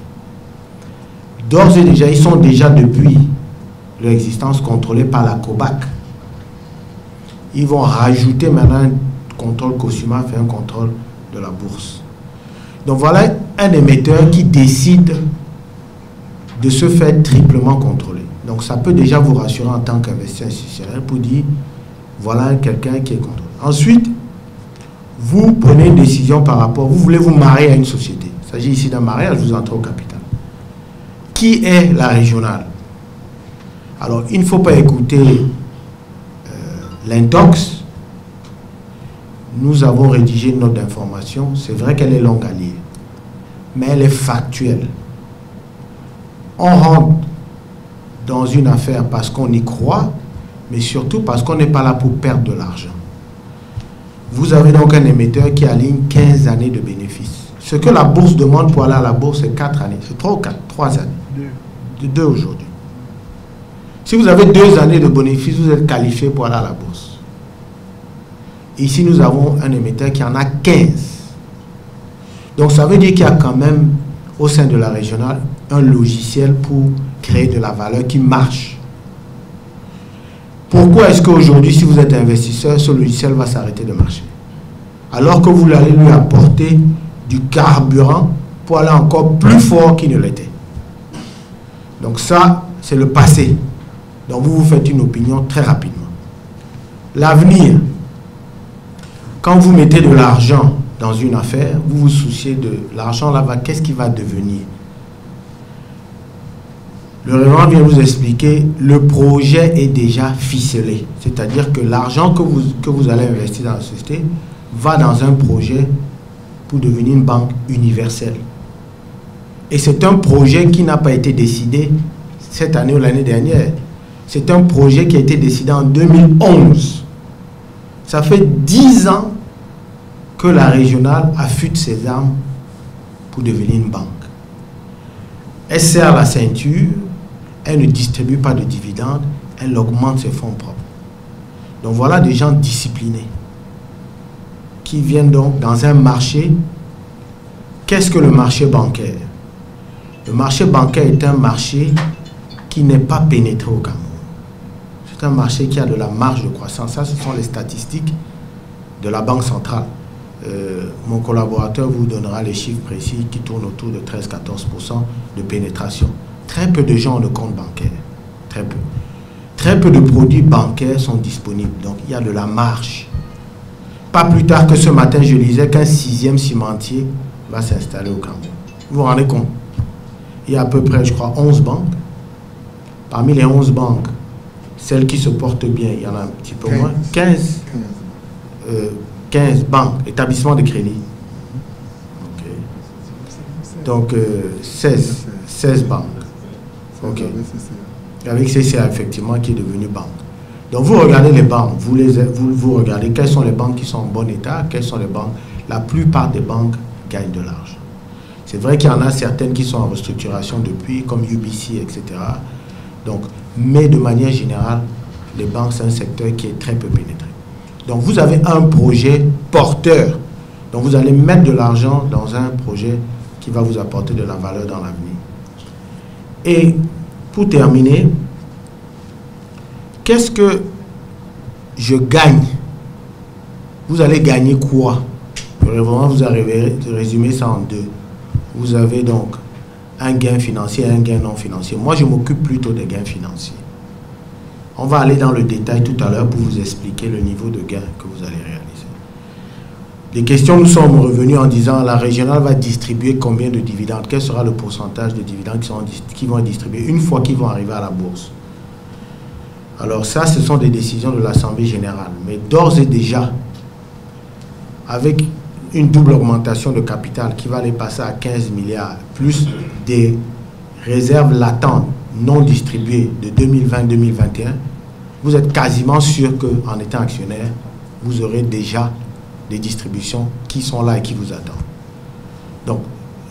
D'ores et déjà, ils sont déjà depuis leur existence contrôlés par la COBAC. Ils vont rajouter maintenant un contrôle COSUMAF et un contrôle de la bourse. Donc voilà un émetteur qui décide de se faire triplement contrôler. Donc ça peut déjà vous rassurer en tant qu'investisseur institutionnel pour dire voilà quelqu'un qui est contrôlé. Ensuite, vous prenez une décision par rapport, vous voulez vous marier à une société. Il s'agit ici d'un mariage, vous entrez au capital. Qui est la régionale? Alors, il ne faut pas écouter l'intox. Nous avons rédigé une note d'information. C'est vrai qu'elle est longue à lire, mais elle est factuelle. On rentre dans une affaire parce qu'on y croit, mais surtout parce qu'on n'est pas là pour perdre de l'argent. Vous avez donc un émetteur qui aligne 15 années de bénéfices. Ce que la bourse demande pour aller à la bourse, c'est 4 années. C'est 3 ou 4? 3 années. 2 aujourd'hui. Si vous avez 2 années de bénéfices, vous êtes qualifié pour aller à la bourse. Ici, nous avons un émetteur qui en a 15. Donc, ça veut dire qu'il y a quand même, au sein de la régionale, un logiciel pour créer de la valeur qui marche. Pourquoi est-ce qu'aujourd'hui, si vous êtes investisseur, ce logiciel va s'arrêter de marcher? Alors que vous allez lui apporter du carburant pour aller encore plus fort qu'il ne l'était. Donc ça, c'est le passé. Donc vous vous faites une opinion très rapidement. L'avenir, quand vous mettez de l'argent dans une affaire, vous vous souciez de l'argent là-bas, qu'est-ce qui va devenir? Le règlement vient vous expliquer, le projet est déjà ficelé. C'est-à-dire que l'argent que vous allez investir dans la société va dans un projet pour devenir une banque universelle. Et c'est un projet qui n'a pas été décidé cette année ou l'année dernière. C'est un projet qui a été décidé en 2011. Ça fait 10 ans que la régionale affûte ses armes pour devenir une banque. Elle serre la ceinture, elle ne distribue pas de dividendes, elle augmente ses fonds propres. Donc voilà des gens disciplinés qui viennent donc dans un marché. Qu'est-ce que le marché bancaire? Le marché bancaire est un marché qui n'est pas pénétré au Cameroun. C'est un marché qui a de la marge de croissance. Ça, ce sont les statistiques de la Banque centrale. Mon collaborateur vous donnera les chiffres précis qui tournent autour de 13-14% de pénétration. Très peu de gens ont le compte bancaire. Très peu. Très peu de produits bancaires sont disponibles. Donc, il y a de la marge. Pas plus tard que ce matin, je lisais qu'un 6e cimentier va s'installer au Cameroun. Vous vous rendez compte? Il y a à peu près, je crois, 11 banques. Parmi les 11 banques, celles qui se portent bien, il y en a un petit peu moins. 15 banques, établissements de crédit. Okay. Donc, 16 banques. Okay. Avec CCA, effectivement, qui est devenu banque. Donc, vous regardez les banques, vous regardez quelles sont les banques qui sont en bon état, quelles sont les banques. La plupart des banques gagnent de l'argent. C'est vrai qu'il y en a certaines qui sont en restructuration depuis, comme UBC, etc. Donc, mais de manière générale, les banques, c'est un secteur qui est très peu pénétré. Donc vous avez un projet porteur. Donc vous allez mettre de l'argent dans un projet qui va vous apporter de la valeur dans l'avenir. Et pour terminer, qu'est-ce que je gagne? Vous allez gagner quoi? Vraiment, vous arrivez à résumer ça en deux. Vous avez donc un gain financier et un gain non financier. Moi, je m'occupe plutôt des gains financiers. On va aller dans le détail tout à l'heure pour vous expliquer le niveau de gain que vous allez réaliser. Les questions nous sommes revenues en disant la régionale va distribuer combien de dividendes? Quel sera le pourcentage de dividendes qui vont être distribués une fois qu'ils vont arriver à la bourse? Alors ça, ce sont des décisions de l'Assemblée générale. Mais d'ores et déjà, avec une double augmentation de capital qui va aller passer à 15 milliards, plus des réserves latentes non distribuées de 2020-2021, vous êtes quasiment sûr qu'en étant actionnaire, vous aurez déjà des distributions qui sont là et qui vous attendent. Donc,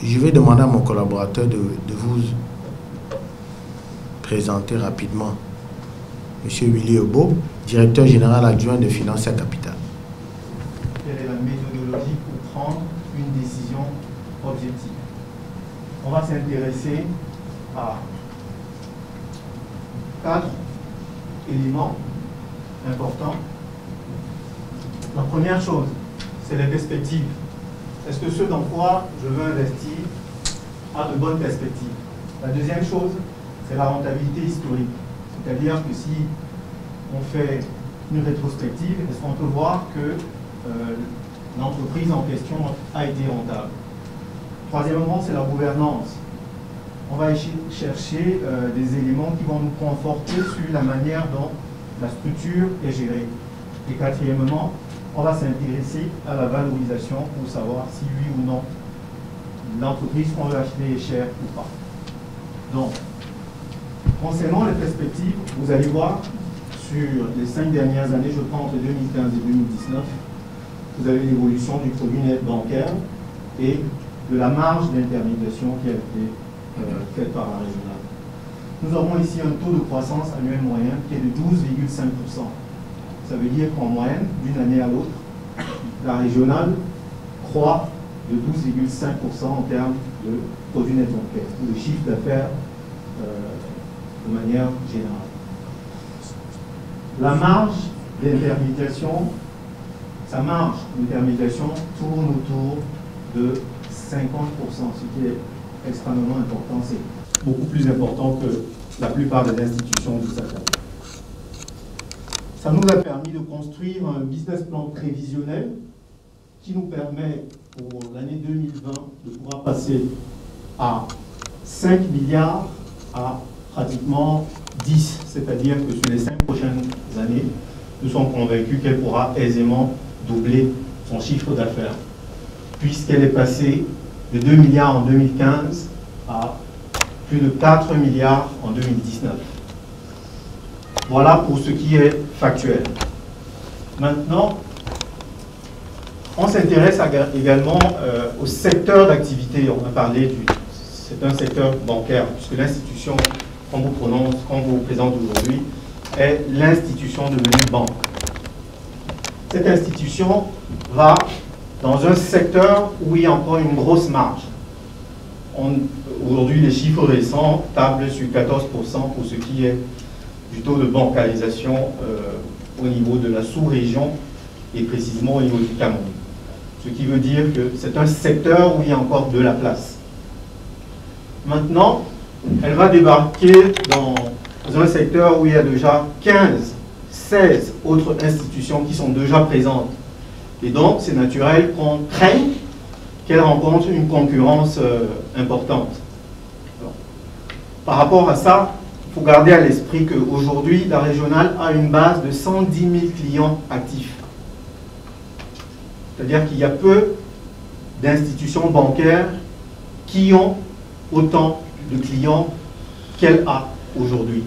je vais demander à mon collaborateur de vous présenter rapidement M. Willy Obo, directeur général adjoint de Financia Capital. Quelle est la méthodologie pour prendre une décision objective? On va s'intéresser à 4 éléments importants. La première chose, c'est les perspectives. Est-ce que ce dans quoi je veux investir a de bonnes perspectives? La deuxième chose, c'est la rentabilité historique. C'est-à-dire que si on fait une rétrospective, est-ce qu'on peut voir que l'entreprise en question a été rentable? Troisièmement, c'est la gouvernance. On va chercher des éléments qui vont nous conforter sur la manière dont la structure est gérée. Et quatrièmement, on va s'intéresser à la valorisation pour savoir si oui ou non l'entreprise qu'on veut acheter est chère ou pas. Donc, concernant les perspectives, vous allez voir sur les 5 dernières années, je prends entre 2015 et 2019, vous avez l'évolution du produit net bancaire et de la marge d'intermédiation qui a été faite par la régionale. Nous avons ici un taux de croissance annuel moyen qui est de 12,5%. Ça veut dire qu'en moyenne, d'une année à l'autre, la régionale croît de 12,5% en termes de produit net bancaire, ou de chiffre d'affaires de manière générale. La marge d'intermédiation, sa marge d'intermédiation tourne autour de 50%, ce qui est extrêmement important. C'est beaucoup plus important que la plupart des institutions du secteur. Ça nous a permis de construire un business plan prévisionnel qui nous permet pour l'année 2020 de pouvoir passer à 5 milliards à pratiquement 10, c'est-à-dire que sur les 5 prochaines années, nous sommes convaincus qu'elle pourra aisément doubler son chiffre d'affaires, puisqu'elle est passée de 2 milliards en 2015 à plus de 4 milliards en 2019. Voilà pour ce qui est factuel. Maintenant, on s'intéresse également au secteur d'activité. On a parlé c'est un secteur bancaire, puisque l'institution qu'on vous présente aujourd'hui, est l'institution devenue banque. Cette institution va dans un secteur où il y a encore une grosse marge. Aujourd'hui, les chiffres récents tablent sur 14% pour ce qui est du taux de bancarisation au niveau de la sous-région et précisément au niveau du Cameroun. Ce qui veut dire que c'est un secteur où il y a encore de la place. Maintenant, elle va débarquer dans un secteur où il y a déjà 15, 16 autres institutions qui sont déjà présentes. Et donc, c'est naturel qu'on craigne qu'elle rencontre une concurrence importante. Alors, par rapport à ça, il faut garder à l'esprit qu'aujourd'hui, la régionale a une base de 110 000 clients actifs. C'est-à-dire qu'il y a peu d'institutions bancaires qui ont autant de clients qu'elle a aujourd'hui.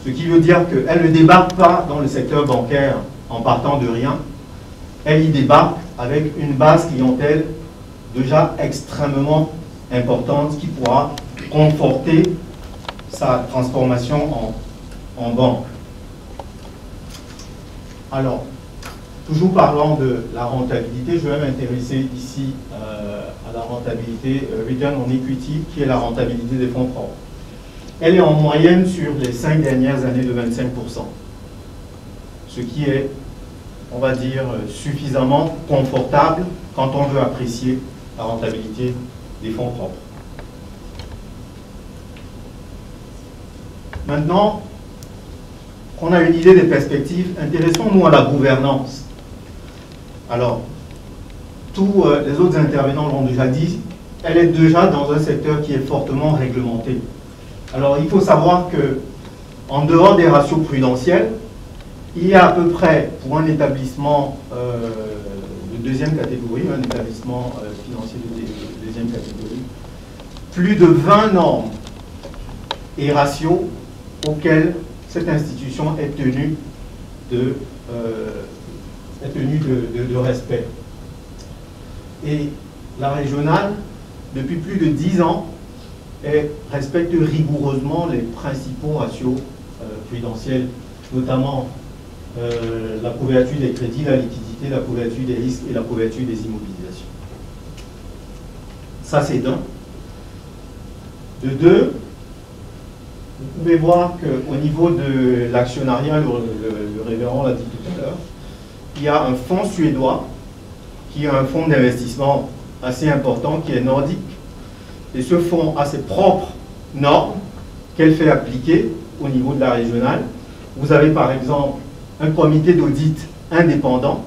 Ce qui veut dire qu'elle ne débarque pas dans le secteur bancaire en partant de rien. Elle y débarque avec une base clientèle déjà extrêmement importante qui pourra conforter sa transformation en banque. Alors, toujours parlant de la rentabilité, je vais m'intéresser ici à la rentabilité return on equity, qui est la rentabilité des fonds propres. Elle est en moyenne sur les 5 dernières années de 25%, ce qui est, on va dire, suffisamment confortable quand on veut apprécier la rentabilité des fonds propres. Maintenant qu'on a une idée des perspectives, intéressons-nous à la gouvernance. Alors, tous les autres intervenants l'ont déjà dit, elle est déjà dans un secteur qui est fortement réglementé. Alors, il faut savoir que, en dehors des ratios prudentiels, il y a à peu près, pour un établissement de deuxième catégorie, un établissement financier de deuxième catégorie, plus de 20 normes et ratios auxquels cette institution est tenue de respect. Et la régionale, depuis plus de 10 ans, respecte rigoureusement les principaux ratios prudentiels, notamment la couverture des crédits, la liquidité, la couverture des risques et la couverture des immobilisations. Ça, c'est d'un. De deux, vous pouvez voir qu'au niveau de l'actionnariat, le révérend l'a dit tout à l'heure, il y a un fonds suédois qui est un fonds d'investissement assez important qui est nordique. Et ce fonds a ses propres normes qu'elle fait appliquer au niveau de la régionale. Vous avez par exemple un comité d'audit indépendant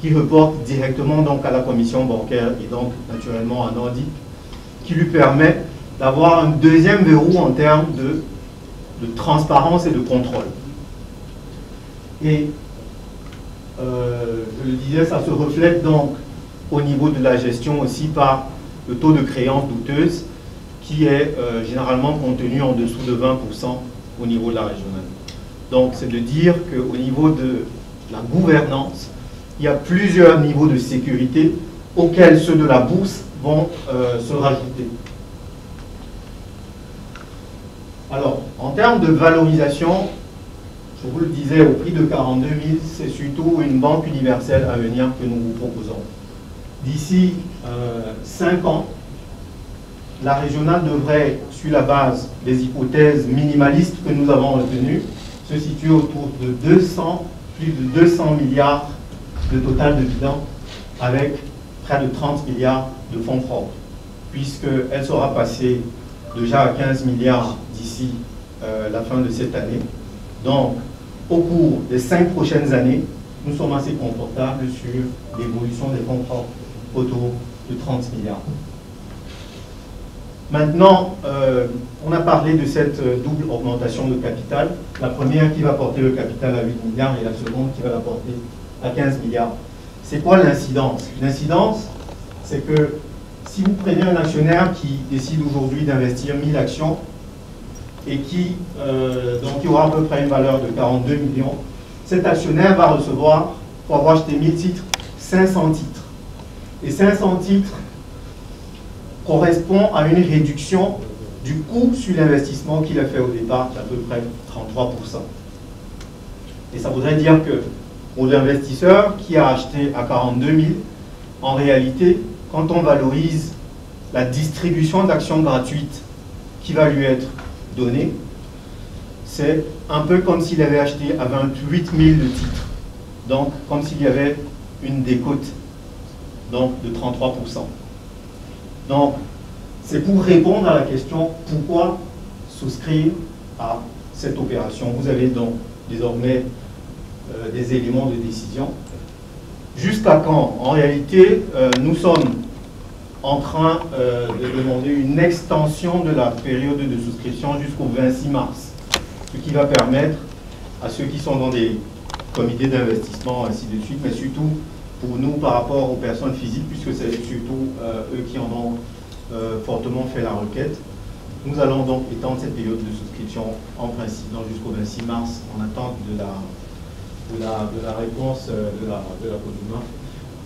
qui reporte directement donc à la commission bancaire et donc naturellement à Nordic, qui lui permet d'avoir un deuxième verrou en termes de transparence et de contrôle. Et je le disais, ça se reflète donc au niveau de la gestion aussi par le taux de créance douteuse qui est généralement contenu en dessous de 20% au niveau de la régionale. Donc c'est de dire qu'au niveau de la gouvernance, il y a plusieurs niveaux de sécurité auxquels ceux de la bourse vont se rajouter. Alors, en termes de valorisation, je vous le disais, au prix de 42 000, c'est surtout une banque universelle à venir que nous vous proposons. D'ici 5 ans, la régionale devrait, sur la base des hypothèses minimalistes que nous avons retenues, se situer autour de plus de 200 milliards de total de bilan, avec près de 30 milliards de fonds propres, puisqu'elle sera passée déjà à 15 milliards d'ici la fin de cette année. Donc, au cours des 5 prochaines années, nous sommes assez confortables sur l'évolution des fonds propres autour de 30 milliards. Maintenant, on a parlé de cette double augmentation de capital. La première qui va porter le capital à 8 milliards et la seconde qui va la porter à 15 milliards. C'est quoi l'incidence? L'incidence, c'est que si vous prenez un actionnaire qui décide aujourd'hui d'investir 1000 actions et qui aura à peu près une valeur de 42 millions, cet actionnaire va recevoir, pour avoir acheté 1000 titres, 500 titres. Et 500 titres correspond à une réduction du coût sur l'investissement qu'il a fait au départ d'à peu près 33%. Et ça voudrait dire que pour l'investisseur qui a acheté à 42 000, en réalité, quand on valorise la distribution d'actions gratuites qui va lui être donnée, c'est un peu comme s'il avait acheté à 28 000 de titres. Donc, comme s'il y avait une décote donc, de 33%. Donc, c'est pour répondre à la question pourquoi souscrire à cette opération. Vous avez donc désormais des éléments de décision. Jusqu'à quand? En réalité, nous sommes en train de demander une extension de la période de souscription jusqu'au 26 mars, ce qui va permettre à ceux qui sont dans des comités d'investissement, ainsi de suite, mais surtout pour nous par rapport aux personnes physiques, puisque c'est surtout eux qui en ont fortement fait la requête. Nous allons donc étendre cette période de souscription en principe jusqu'au 26 mars en attente de la réponse de la Coduma.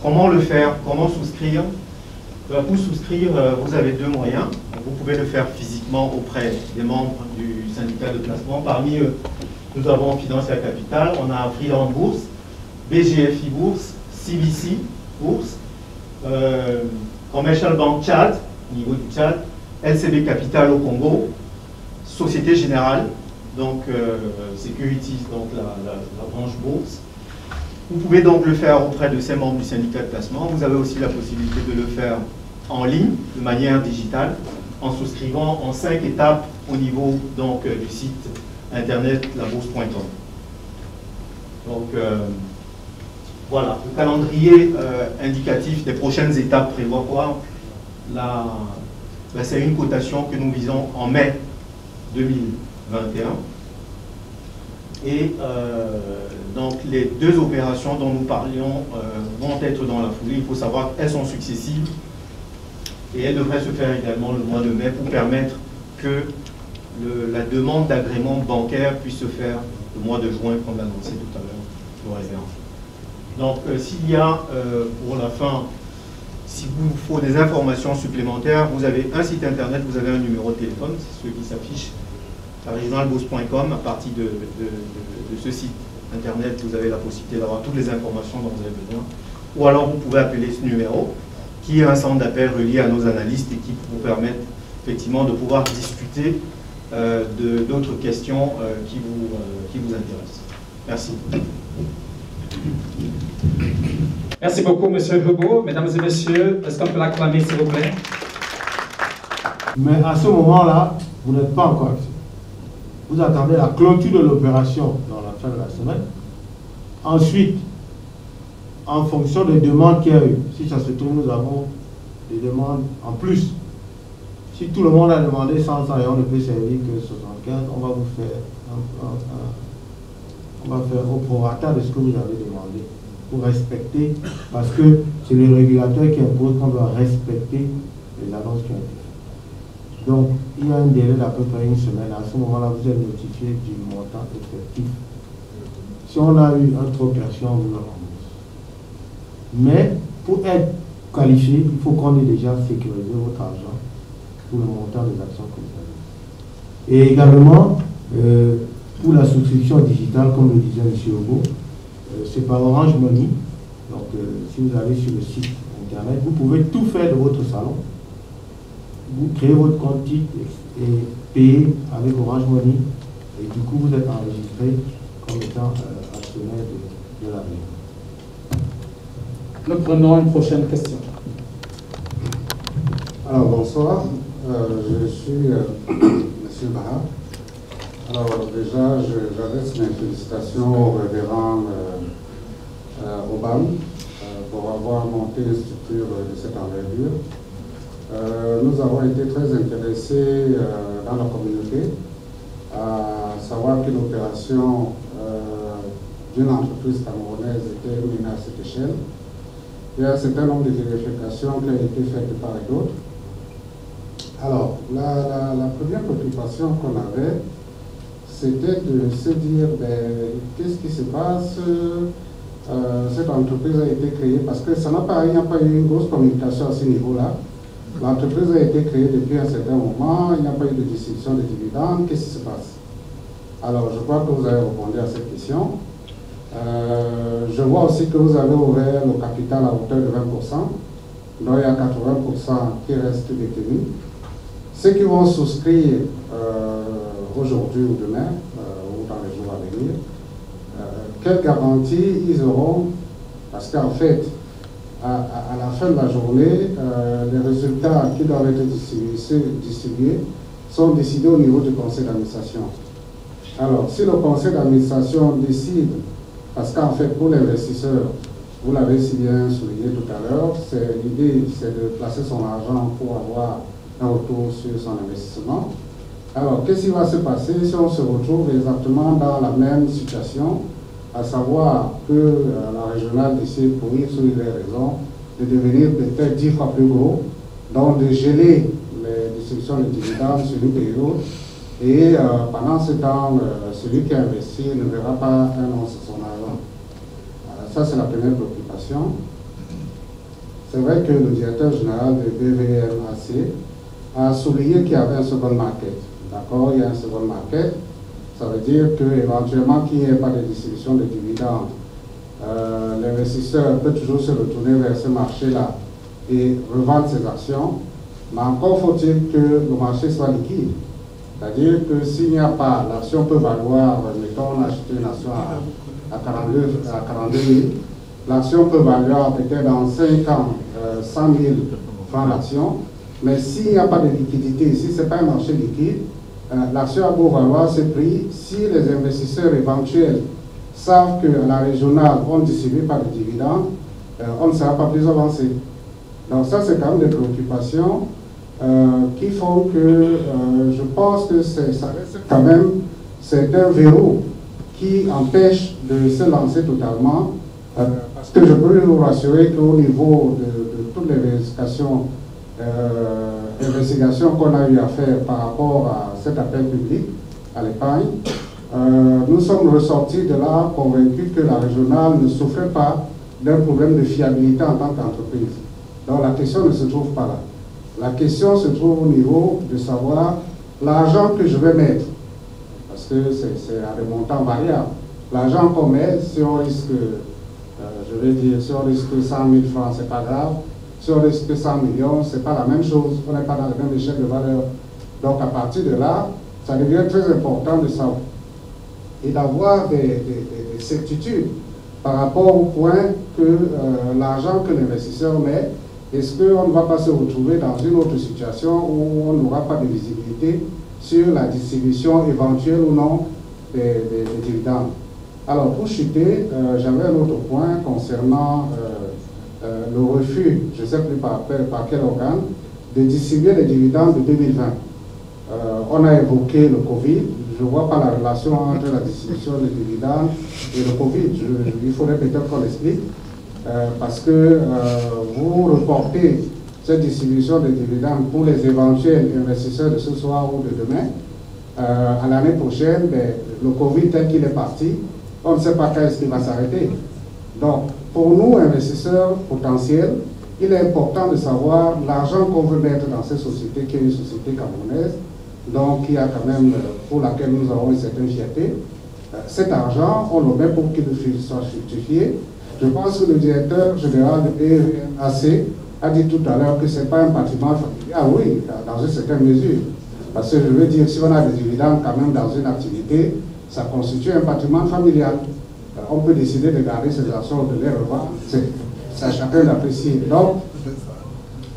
Comment le faire? Comment souscrire? Pour souscrire, vous avez deux moyens. Vous pouvez le faire physiquement auprès des membres du syndicat de placement. Parmi eux, nous avons Finance et Capital, on a Freeland Bourse BGFI Bourse, CBC Bourse, Commercial Bank Tchad, au niveau du Tchad, LCB Capital au Congo, Société Générale, donc Securities, donc la branche bourse. Vous pouvez donc le faire auprès de ces membres du syndicat de placement. Vous avez aussi la possibilité de le faire en ligne, de manière digitale, en souscrivant en 5 étapes au niveau donc, du site internet labourse.com. Donc voilà, le calendrier indicatif des prochaines étapes prévoit quoi? C'est une cotation que nous visons en mai 2021. Et donc les deux opérations dont nous parlions vont être dans la foulée. Il faut savoir qu'elles sont successives et elles devraient se faire également le mois de mai pour permettre que la demande d'agrément bancaire puisse se faire le mois de juin, comme l'a annoncé tout à l'heure le révérend. Donc s'il y a pour la fin, si vous faut des informations supplémentaires, vous avez un site internet, vous avez un numéro de téléphone, c'est celui qui s'affiche à regionalbourse.com. À partir de ce site internet, vous avez la possibilité d'avoir toutes les informations dont vous avez besoin. Ou alors vous pouvez appeler ce numéro, qui est un centre d'appel relié à nos analystes et qui vous permettent effectivement de pouvoir discuter d'autres questions qui vous intéressent. Merci. Merci beaucoup, M. Hugo. Mesdames et messieurs, est-ce qu'on peut l'acclamer, s'il vous plaît? Mais à ce moment-là, vous n'êtes pas encore actif. Vous attendez la clôture de l'opération dans la fin de la semaine. Ensuite, en fonction des demandes qu'il y a eu, si ça se trouve, nous avons des demandes en plus. Si tout le monde a demandé 100 et on ne peut servir que 75, on va vous faire on va faire au prorata de ce que vous avez demandé pour respecter, parce que c'est le régulateur qui impose qu'on doit respecter les annonces qui ont été faites. Donc, il y a un délai d'à peu près une semaine. À ce moment-là, vous êtes notifié du montant effectif. Si on a eu un trop perçu, on vous le rembourse. Mais pour être qualifié, il faut qu'on ait déjà sécurisé votre argent pour le montant des actions que vous avez. Et également, pour la souscription digitale, comme le disait M. Hugo, c'est par Orange Money. Donc, si vous allez sur le site internet, vous pouvez tout faire de votre salon. Vous créez votre compte titre et payez avec Orange Money. Et du coup, vous êtes enregistré comme étant actionnaire de la région. Nous prenons une prochaine question. Alors, bonsoir. Je suis M. Baha. Alors, déjà, j'adresse mes félicitations au révérend Obam pour avoir monté une structure de cette envergure. Nous avons été très intéressés dans la communauté à savoir qu'une opération d'une entreprise camerounaise était menée à cette échelle. Il y a un certain nombre de vérifications qui ont été faites de part et d'autre. Alors, la première préoccupation qu'on avait, c'était de se dire, qu'est-ce qui se passe? Cette entreprise a été créée parce que il n'y a pas eu une grosse communication à ce niveau-là. L'entreprise a été créée depuis un certain moment, il n'y a pas eu de distribution de dividendes, qu'est-ce qui se passe? Alors, je crois que vous avez répondu à cette question. Je vois aussi que vous avez ouvert le capital à hauteur de 20%, donc il y a 80% qui restent détenus. Ceux qui vont souscrire aujourd'hui ou demain, ou dans les jours à venir, quelle garantie ils auront? Parce qu'en fait, à la fin de la journée, les résultats qui doivent être distribués sont décidés au niveau du conseil d'administration. Alors, si le conseil d'administration décide, parce qu'en fait, pour l'investisseur, vous l'avez si bien souligné tout à l'heure, l'idée, c'est de placer son argent pour avoir un retour sur son investissement. Alors, qu'est-ce qui va se passer si on se retrouve exactement dans la même situation, à savoir que la régionale décide, pour X ou Y raison, de devenir peut-être 10 fois plus gros, donc de geler les distributions de dividendes sur une période, et pendant ce temps, celui qui a investi ne verra pas un an sur son argent. Ça, c'est la première préoccupation. C'est vrai que le directeur général de BVMAC a souligné qu'il y avait un second market. D'accord, il y a un second market. Ça veut dire qu'éventuellement, qu'il n'y ait pas de distribution de dividendes l'investisseur peut toujours se retourner vers ce marché-là et revendre ses actions, mais encore faut-il que le marché soit liquide. C'est-à-dire que s'il n'y a pas, l'action peut valoir, mettons, on a acheté une action à 42 000, l'action peut valoir peut-être dans 5 ans 100 000 francs d'action, mais s'il n'y a pas de liquidité, si ce n'est pas un marché liquide, l'action a beau valoir ce prix, si les investisseurs éventuels savent qu'à la régionale, on ne distribue pas de dividendes, on ne sera pas plus avancé. Donc ça, c'est quand même des préoccupations qui font que je pense que ça reste quand même, c'est un verrou qui empêche de se lancer totalement. Parce que je peux vous rassurer qu'au niveau de toutes les investigations qu'on a eu à faire par rapport à cet appel public à l'épargne, nous sommes ressortis de là convaincus que la régionale ne souffrait pas d'un problème de fiabilité en tant qu'entreprise. Donc la question ne se trouve pas là. La question se trouve au niveau de savoir l'argent que je vais mettre, parce que c'est à des montants variables. L'argent qu'on met, si on risque, je vais dire, si on risque 100 000 francs, c'est pas grave. Si on risque 100 millions, c'est pas la même chose. On n'est pas dans la même échelle de valeur. Donc à partir de là, ça devient très important de savoir et d'avoir des certitudes par rapport au point que l'argent que l'investisseur met, est-ce qu'on ne va pas se retrouver dans une autre situation où on n'aura pas de visibilité sur la distribution éventuelle ou non des dividendes. Alors pour chuter, j'avais un autre point concernant le refus, je ne sais plus par quel organe, de distribuer les dividendes de 2020. On a évoqué le Covid. Je ne vois pas la relation entre la distribution des dividendes et le Covid. Il faudrait peut-être qu'on l'explique. Parce que vous reportez cette distribution des dividendes pour les éventuels investisseurs de ce soir ou de demain. À l'année prochaine, le Covid tel qu'il est parti, on ne sait pas quand est-ce qu'il va s'arrêter. Donc, pour nous, investisseurs potentiels, il est important de savoir l'argent qu'on veut mettre dans cette société, qui est une société camerounaise, donc qui a quand même, pour laquelle nous avons une certaine fierté. Cet argent, on le met pour qu'il soit fructifié. Je pense que le directeur général de PAC a dit tout à l'heure que ce n'est pas un patrimoine familial. Ah oui, dans une certaine mesure. Parce que je veux dire, si on a des dividendes quand même dans une activité, ça constitue un patrimoine familial. On peut décider de garder ces actions ou de les revendre. C'est à chacun d'apprécier. Donc,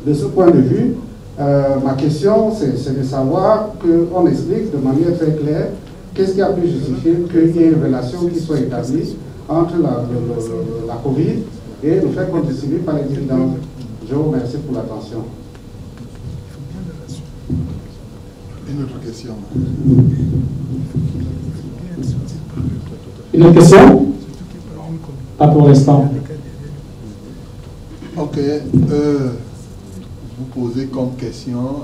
de ce point de vue, ma question, c'est de savoir qu'on explique de manière très claire qu'est-ce qui a pu justifier qu'il y ait une relation qui soit établie entre la Covid et le fait qu'on ne distribue pas les dividendes. Je vous remercie pour l'attention. Une autre question. Une autre question? Pas pour l'instant. Ok. Vous posez comme question,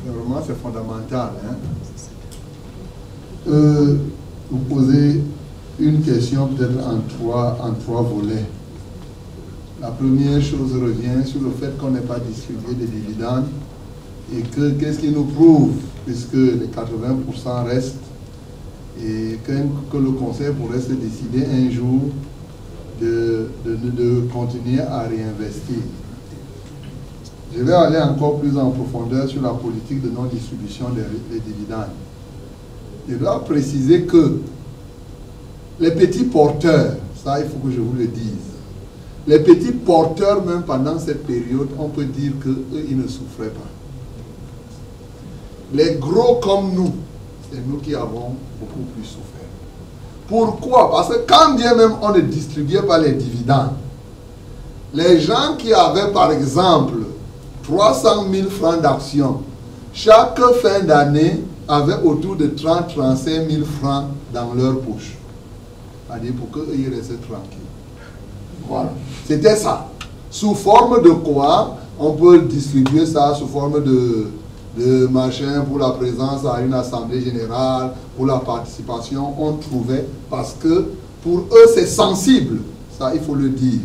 vraiment c'est fondamental. Hein? Vous posez une question peut-être en trois volets. La première chose revient sur le fait qu'on n'ait pas distribué des dividendes et que qu'est-ce qui nous prouve, puisque les 80% restent, et que le Conseil pourrait se décider un jour de continuer à réinvestir. Je vais aller encore plus en profondeur sur la politique de non-distribution des dividendes. Je dois préciser que les petits porteurs, ça il faut que je vous le dise, les petits porteurs même pendant cette période, on peut dire qu'eux, ils ne souffraient pas. Les gros comme nous, c'est nous qui avons beaucoup plus souffert. Pourquoi? Parce que quand bien même on ne distribuait pas les dividendes, les gens qui avaient par exemple 300 000 francs d'actions, chaque fin d'année avaient autour de 30-35 000 francs dans leur poche. C'est-à-dire pour qu'ils restent tranquilles. Voilà. C'était ça. Sous forme de quoi? On peut distribuer ça sous forme de machin pour la présence à une assemblée générale, pour la participation. On trouvait, parce que pour eux c'est sensible, ça il faut le dire.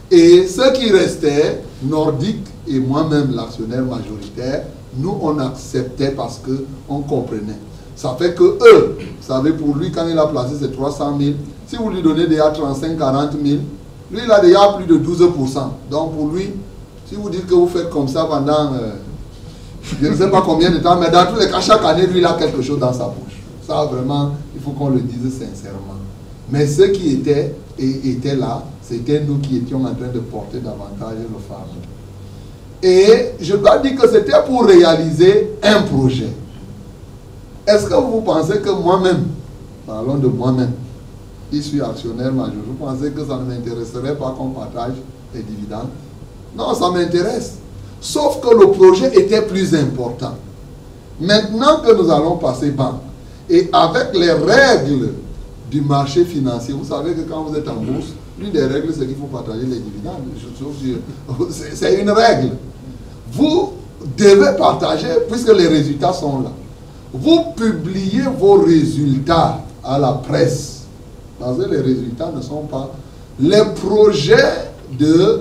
Et ceux qui restaient, Nordique et moi-même l'actionnaire majoritaire, nous on acceptait parce qu'on comprenait. Ça fait que eux, vous savez, pour lui quand il a placé ses 300 000, si vous lui donnez déjà 35, 40 000, lui, il a déjà plus de 12%. Donc, pour lui, si vous dites que vous faites comme ça pendant, je ne sais pas combien de temps, mais dans tous les cas, chaque année, lui, il a quelque chose dans sa bouche. Ça, vraiment, il faut qu'on le dise sincèrement. Mais ceux qui étaient là, c'était nous qui étions en train de porter davantage le fardeau. Et je dois dire que c'était pour réaliser un projet. Est-ce que vous pensez que moi-même, parlons de moi-même, je suis actionnaire majeur, vous pensez que ça ne m'intéresserait pas qu'on partage les dividendes? Non, ça m'intéresse. Sauf que le projet était plus important. Maintenant que nous allons passer banque, et avec les règles du marché financier, vous savez que quand vous êtes en bourse, l'une des règles, c'est qu'il faut partager les dividendes. C'est une règle. Vous devez partager puisque les résultats sont là. Vous publiez vos résultats à la presse. Parce que les résultats ne sont pas... Les projets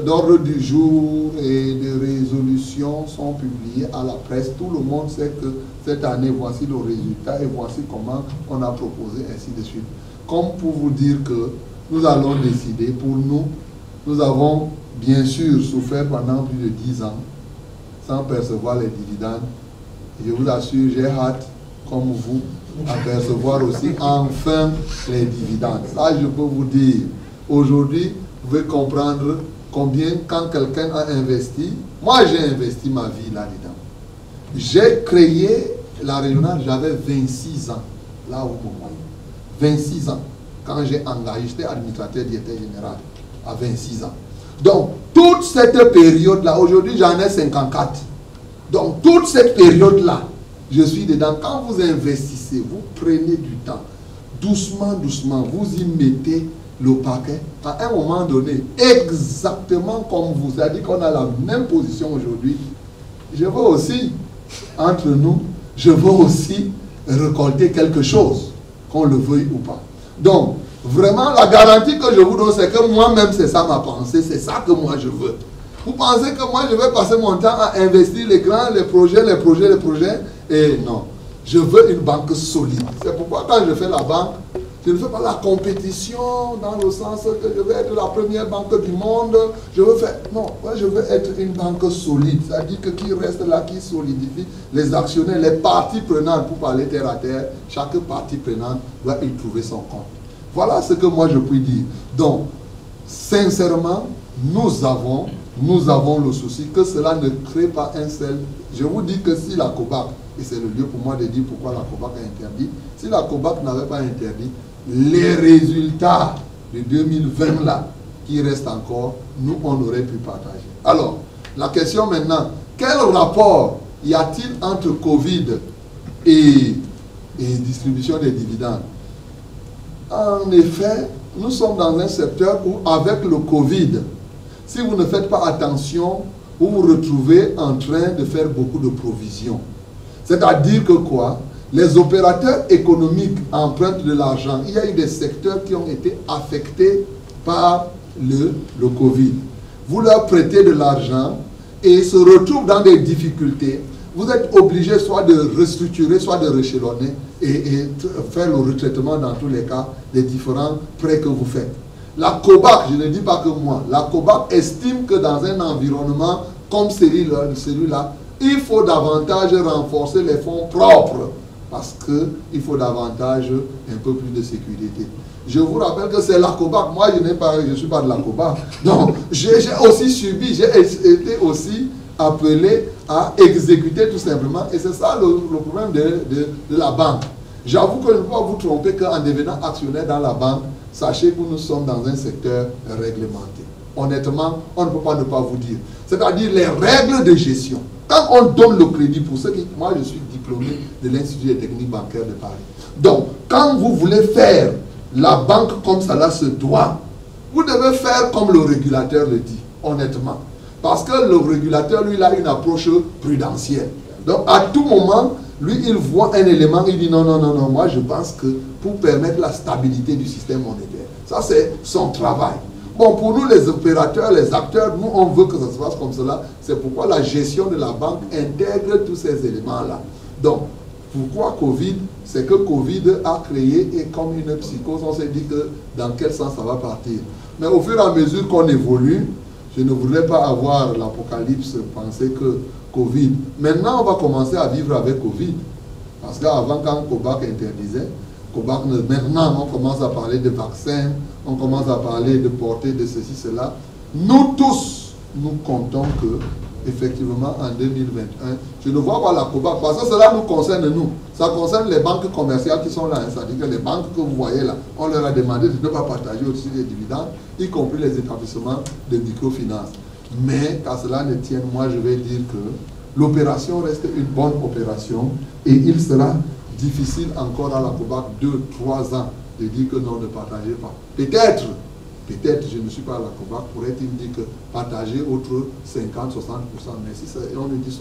d'ordre du jour et de résolution sont publiés à la presse. Tout le monde sait que cette année, voici le résultat et voici comment on a proposé, ainsi de suite. Comme pour vous dire que nous allons décider, pour nous, nous avons bien sûr souffert pendant plus de 10 ans sans percevoir les dividendes. Et je vous assure, j'ai hâte, comme vous, à percevoir aussi enfin les dividendes. Ça, je peux vous dire, aujourd'hui, vous pouvez comprendre combien, quand quelqu'un a investi, moi j'ai investi ma vie là-dedans. J'ai créé la régionale, j'avais 26 ans, là où vous voyez. 26 ans, quand j'ai engagé, j'étais administrateur directeur général à 26 ans. Donc, toute cette période-là, aujourd'hui j'en ai 54. Donc, toute cette période-là, je suis dedans. Quand vous investissez, vous prenez du temps, doucement, doucement, vous y mettez le paquet, à un moment donné, exactement comme vous, c'est-à-dire qu'on a la même position aujourd'hui, je veux aussi, entre nous, je veux aussi récolter quelque chose, qu'on le veuille ou pas. Donc, vraiment, la garantie que je vous donne, c'est que moi-même, c'est ça ma pensée, c'est ça que moi je veux. Vous pensez que moi, je vais passer mon temps à investir les grands, les projets, et non. Je veux une banque solide. C'est pourquoi quand je fais la banque, je ne fais pas la compétition dans le sens que je veux être la première banque du monde. Je veux faire... Non, moi je veux être une banque solide. C'est-à-dire que qui reste là, qui solidifie les actionnaires, les parties prenantes, pour parler terre à terre, chaque partie prenante doit y trouver son compte. Voilà ce que moi je puis dire. Donc, sincèrement, nous avons le souci que cela ne crée pas un seul... Je vous dis que si la COBAC, et c'est le lieu pour moi de dire pourquoi la COBAC a interdit, si la COBAC n'avait pas interdit, les résultats de 2020 là, qui restent encore, nous on aurait pu partager. Alors, la question maintenant, quel rapport y a-t-il entre Covid et distribution des dividendes? En effet, nous sommes dans un secteur où, avec le Covid, si vous ne faites pas attention, vous vous retrouvez en train de faire beaucoup de provisions. C'est-à-dire que quoi? Les opérateurs économiques empruntent de l'argent. Il y a eu des secteurs qui ont été affectés par le Covid. Vous leur prêtez de l'argent et ils se retrouvent dans des difficultés. Vous êtes obligé soit de restructurer, soit de réchelonner et faire le retraitement dans tous les cas des différents prêts que vous faites. La COBAC, je ne dis pas que moi, la COBAC estime que dans un environnement comme celui-là, il faut davantage renforcer les fonds propres parce qu'il faut davantage un peu plus de sécurité. Je vous rappelle que c'est la COBAC. Moi, je ne suis pas de la COBAC. Donc, j'ai aussi subi, j'ai été aussi appelé à exécuter tout simplement. Et c'est ça le problème de la banque. J'avoue que je ne peux pas vous tromper qu'en devenant actionnaire dans la banque, sachez que nous sommes dans un secteur réglementé. Honnêtement, on ne peut pas ne pas vous dire. C'est-à-dire les règles de gestion. Quand on donne le crédit, pour ceux qui... Moi, je suis diplômé de l'Institut des techniques bancaires de Paris. Donc, quand vous voulez faire la banque comme cela se doit, vous devez faire comme le régulateur le dit, honnêtement. Parce que le régulateur, lui, il a une approche prudentielle. Donc, à tout moment, lui, il voit un élément, il dit non, non, non, non, moi, je pense que pour permettre la stabilité du système monétaire, ça, c'est son travail. Bon, pour nous, les opérateurs, les acteurs, nous, on veut que ça se passe comme cela. C'est pourquoi la gestion de la banque intègre tous ces éléments-là. Donc, Pourquoi Covid? C'est que Covid a créé, et comme une psychose, on s'est dit que dans quel sens ça va partir. Mais au fur et à mesure qu'on évolue, je ne voudrais pas avoir l'apocalypse, penser que Covid. Maintenant, on va commencer à vivre avec Covid. Parce qu'avant, quand Kobak interdisait, maintenant, on commence à parler de vaccins, on commence à parler de portée de ceci, cela. Nous tous, nous comptons que, effectivement, en 2021, je ne vois pas la Kobak, parce que cela nous concerne, nous. Ça concerne les banques commerciales qui sont là. C'est-à-dire que les banques que vous voyez là, on leur a demandé de ne pas partager au-dessus des dividendes, y compris les établissements de microfinance. Mais, qu'à cela ne tienne, moi, je vais dire que l'opération reste une bonne opération et il sera difficile encore à la Kobak 2-3 ans de dire que non, ne partagez pas. Peut-être, je ne suis pas à la Kobak, pourrait-il dire que partager autre 50-60%, mais si on nous dit 60%,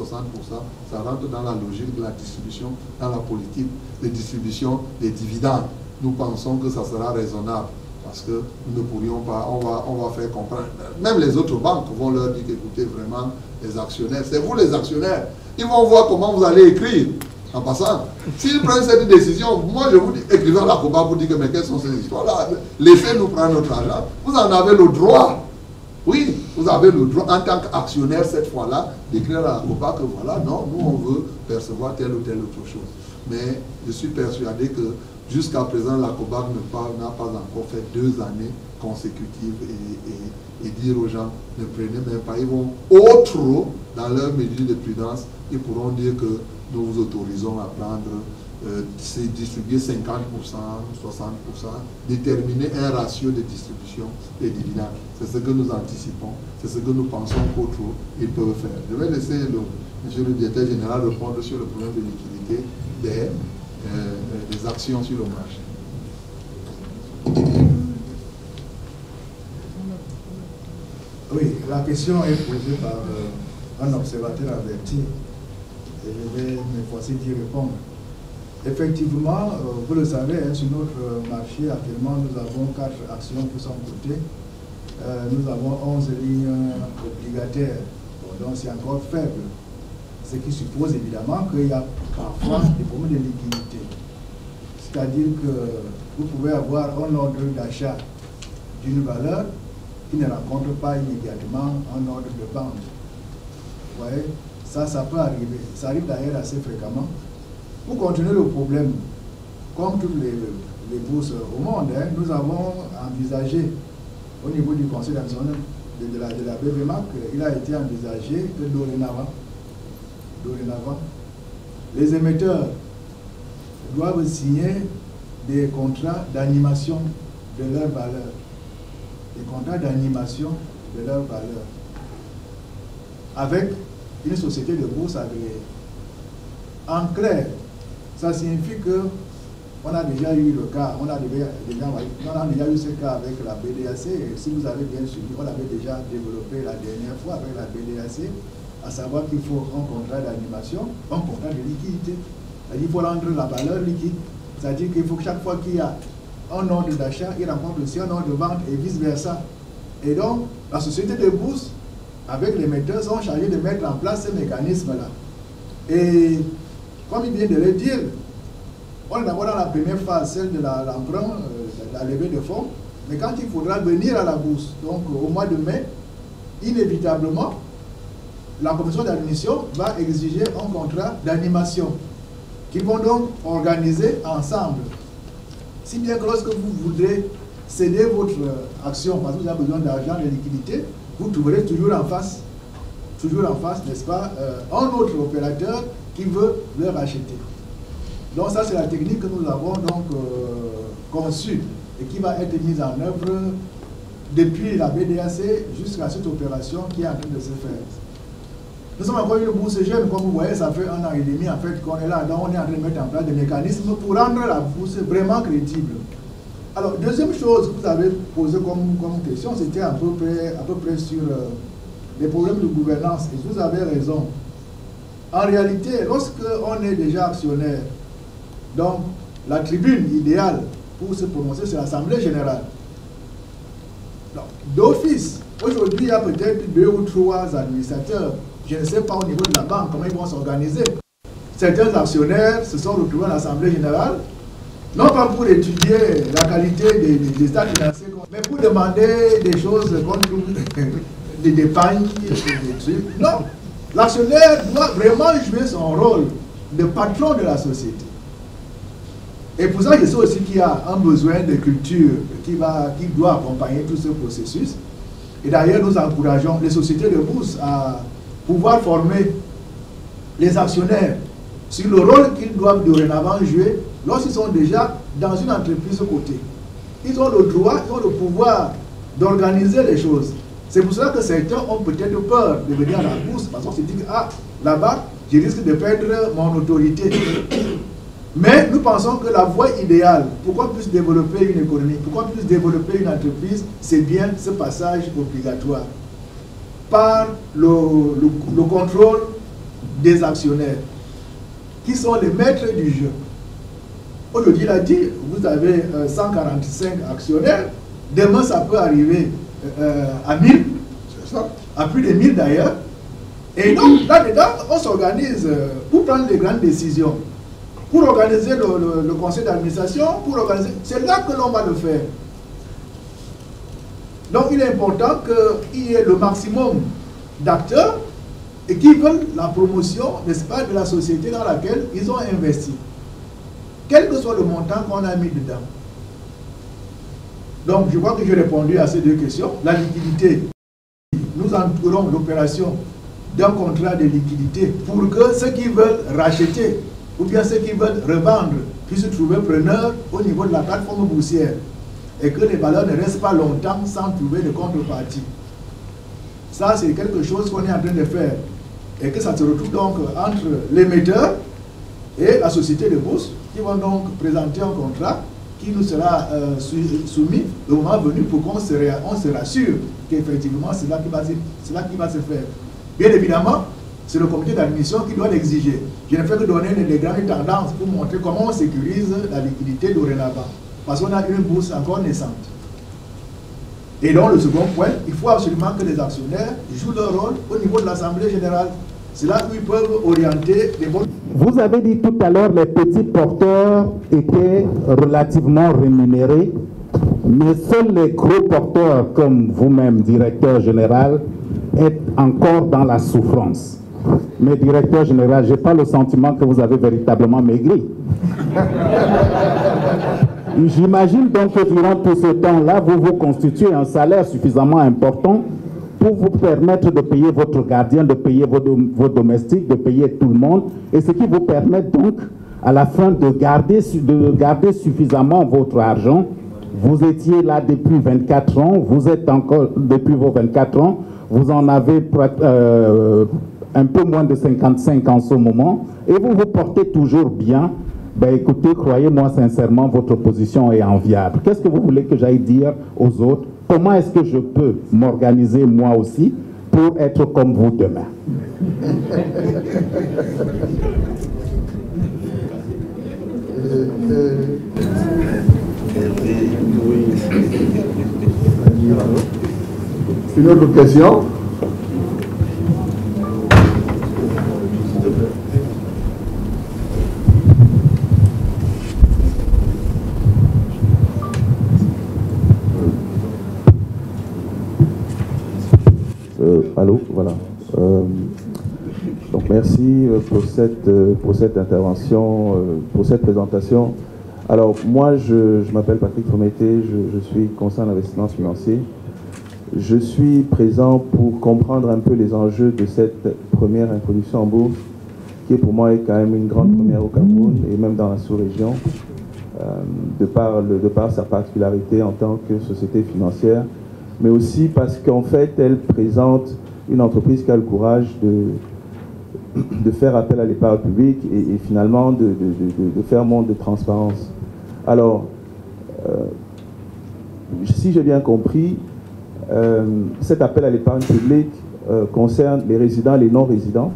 ça rentre dans la logique de la distribution, dans la politique de distribution des dividendes. Nous pensons que ça sera raisonnable parce que nous ne pourrions pas, on va faire comprendre. Même les autres banques vont leur dire qu'écoutez, vraiment, les actionnaires, c'est vous les actionnaires. Ils vont voir comment vous allez écrire. En passant, s'ils prennent cette décision, moi je vous dis, écrivez à la Kobak pour dire que mais quelles sont ces histoires-là? Laissez-nous prendre notre argent. Vous en avez le droit. Oui, vous avez le droit en tant qu'actionnaire cette fois-là d'écrire à la Kobak que voilà, non, nous on veut percevoir telle ou telle autre chose. Mais je suis persuadé que jusqu'à présent, la Kobak n'a pas encore fait 2 années consécutives et dire aux gens ne prenez même pas. Ils vont trop dans leur mesure de prudence. Ils pourront dire que nous vous autorisons à prendre, distribuer 50%, 60%, déterminer un ratio de distribution des dividendes. C'est ce que nous anticipons, c'est ce que nous pensons qu'autres ils peuvent faire. Je vais laisser monsieur le directeur général répondre sur le problème de liquidité des actions sur le marché. Oui, la question est posée par un observateur averti et je vais m'efforcer d'y répondre. Effectivement, vous le savez, sur notre marché, actuellement, nous avons 4 actions qui sont cotées. Nous avons 11 lignes obligataires, donc c'est encore faible. Ce qui suppose évidemment qu'il y a parfois des problèmes de liquidité. C'est-à-dire que vous pouvez avoir un ordre d'achat d'une valeur qui ne rencontre pas immédiatement un ordre de vente. Vous voyez, ça peut arriver. Ça arrive d'ailleurs assez fréquemment. Pour continuer le problème, comme toutes les bourses au monde, nous avons envisagé au niveau du conseil d'administration de la BVMAC, il a été envisagé que dorénavant, les émetteurs doivent signer des contrats d'animation de leur valeur. Des contrats d'animation de leur valeur. Avec une société de bourse agréée. En clair, ça signifie que on a déjà eu le cas, on a déjà eu ce cas avec la BDAC, et si vous avez bien suivi, on avait déjà développé la dernière fois avec la BDAC, à savoir qu'il faut un contrat d'animation, un contrat de liquidité. C'est-à-dire qu'il faut rendre la valeur liquide. C'est-à-dire qu'il faut que chaque fois qu'il y a un ordre d'achat, il rencontre aussi un ordre de vente et vice-versa. Et donc, la société de bourse, avec les metteurs, sont chargés de mettre en place ce mécanisme-là. Et comme il vient de le dire, on est d'abord dans la première phase, celle de l'emprunt, la levée de fonds, mais quand il faudra venir à la bourse, donc au mois de mai, inévitablement, la commission d'admission va exiger un contrat d'animation qu'ils vont donc organiser ensemble. Si bien que lorsque vous voudrez céder votre action parce que vous avez besoin d'argent, de liquidité, vous trouverez toujours en face, n'est-ce pas, un autre opérateur qui veut leur acheter. Donc ça, c'est la technique que nous avons donc conçue et qui va être mise en œuvre depuis la BDAC jusqu'à cette opération qui est en train de se faire. Nous sommes encore une bourse jeune, comme vous voyez, ça fait 1 an et demi en fait qu'on est là, donc on est en train de mettre en place des mécanismes pour rendre la bourse vraiment crédible. Alors, deuxième chose que vous avez posé comme question, c'était à peu près sur les problèmes de gouvernance, et vous avez raison. En réalité, lorsqu'on est déjà actionnaire, donc la tribune idéale pour se prononcer, c'est l'Assemblée générale. D'office, aujourd'hui, il y a peut-être 2 ou 3 administrateurs. Je ne sais pas au niveau de la banque comment ils vont s'organiser. certains actionnaires se sont retrouvés à l'Assemblée générale, non pas pour étudier la qualité des états financiers, mais pour demander des choses comme des dépenses, des trucs. Non, l'actionnaire doit vraiment jouer son rôle de patron de la société. Et pour ça, je sais aussi qu'il y a un besoin de culture qui doit accompagner tout ce processus. Et d'ailleurs, nous encourageons les sociétés de bourse à pouvoir former les actionnaires sur le rôle qu'ils doivent dorénavant jouer lorsqu'ils sont déjà dans une entreprise cotée. Ils ont le droit, ils ont le pouvoir d'organiser les choses. C'est pour cela que certains ont peut-être peur de venir à la bourse, parce qu'on se dit que ah, là-bas, je risque de perdre mon autorité. Mais nous pensons que la voie idéale pour qu'on puisse développer une économie, pour qu'on puisse développer une entreprise, c'est bien ce passage obligatoire par le contrôle des actionnaires, qui sont les maîtres du jeu. Aujourd'hui, il a dit, vous avez 145 actionnaires, demain ça peut arriver à 1000, à plus de 1000 d'ailleurs. Et donc, là-dedans, on s'organise pour prendre les grandes décisions, pour organiser le conseil d'administration, pour organiser... C'est là que l'on va le faire. Donc, il est important qu'il y ait le maximum d'acteurs et qui veulent la promotion, n'est-ce pas, de la société dans laquelle ils ont investi. Quel que soit le montant qu'on a mis dedans. Donc, je crois que j'ai répondu à ces deux questions. La liquidité, nous entourons l'opération d'un contrat de liquidité pour que ceux qui veulent racheter ou bien ceux qui veulent revendre puissent trouver preneur au niveau de la plateforme boursière et que les valeurs ne restent pas longtemps sans trouver de contrepartie. Ça, c'est quelque chose qu'on est en train de faire et que ça se retrouve donc entre l'émetteur et la société de bourse qui vont donc présenter un contrat qui nous sera soumis le moment venu pour qu'on se rassure qu'effectivement c'est là qui va se faire. Bien évidemment, c'est le comité d'admission qui doit l'exiger. Je ne fais que donner les grandes tendances pour montrer comment on sécurise la liquidité dorénavant. Parce qu'on a une bourse encore naissante. Et donc le second point, il faut absolument que les actionnaires jouent leur rôle au niveau de l'Assemblée générale. C'est là où ils peuvent orienter les bonnes... Vous avez dit tout à l'heure les petits porteurs étaient relativement rémunérés, mais seuls les gros porteurs, comme vous-même, directeur général, êtes encore dans la souffrance. Mais directeur général, je n'ai pas le sentiment que vous avez véritablement maigri. J'imagine donc que durant tout ce temps-là, vous vous constituez un salaire suffisamment important pour vous permettre de payer votre gardien, de payer vos domestiques, de payer tout le monde, et ce qui vous permet donc, à la fin, de garder suffisamment votre argent. Vous étiez là depuis 24 ans, vous êtes encore, depuis vos 24 ans, vous en avez un peu moins de 55 en ce moment, et vous vous portez toujours bien. Ben écoutez, croyez-moi sincèrement, votre position est enviable. Qu'est-ce que vous voulez que j'aille dire aux autres? Comment est-ce que je peux m'organiser moi aussi pour être comme vous demain? Une autre question? Allô, voilà. Donc merci pour cette intervention, pour cette présentation. Alors moi, je m'appelle Patrick Fomété, je suis conseiller en investissement financier. Je suis présent pour comprendre un peu les enjeux de cette première introduction en bourse, qui pour moi est quand même une grande première au Cameroun et même dans la sous-région, de par sa particularité en tant que société financière, mais aussi parce qu'en fait, elle présente une entreprise qui a le courage de faire appel à l'épargne publique et finalement de faire montre de transparence. Alors, si j'ai bien compris, cet appel à l'épargne publique concerne les résidents et les non-résidents.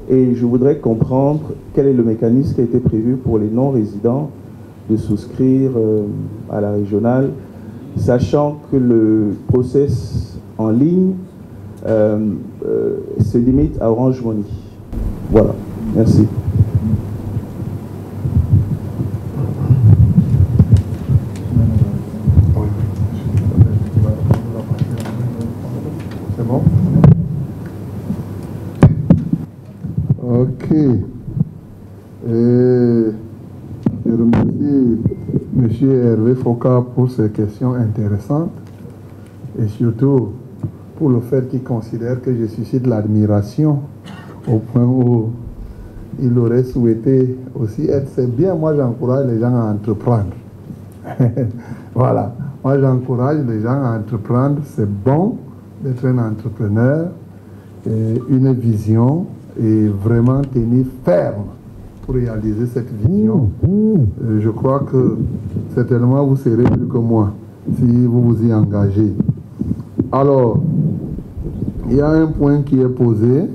Et je voudrais comprendre quel est le mécanisme qui a été prévu pour les non-résidents de souscrire à la régionale, sachant que le process en ligne se limite à Orange Money. Voilà. Merci. C'est bon? Ok. Je remercie M. Hervé Foka pour ces questions intéressantes et surtout pour le fait qu'il considère que je suscite l'admiration au point où il aurait souhaité aussi être. C'est bien, moi j'encourage les gens à entreprendre. Voilà, moi j'encourage les gens à entreprendre. C'est bon d'être un entrepreneur, et une vision et vraiment tenir ferme pour réaliser cette vision. Je crois que certainement vous serez plus que moi si vous vous y engagez. Alors, il y a un point qui est posé.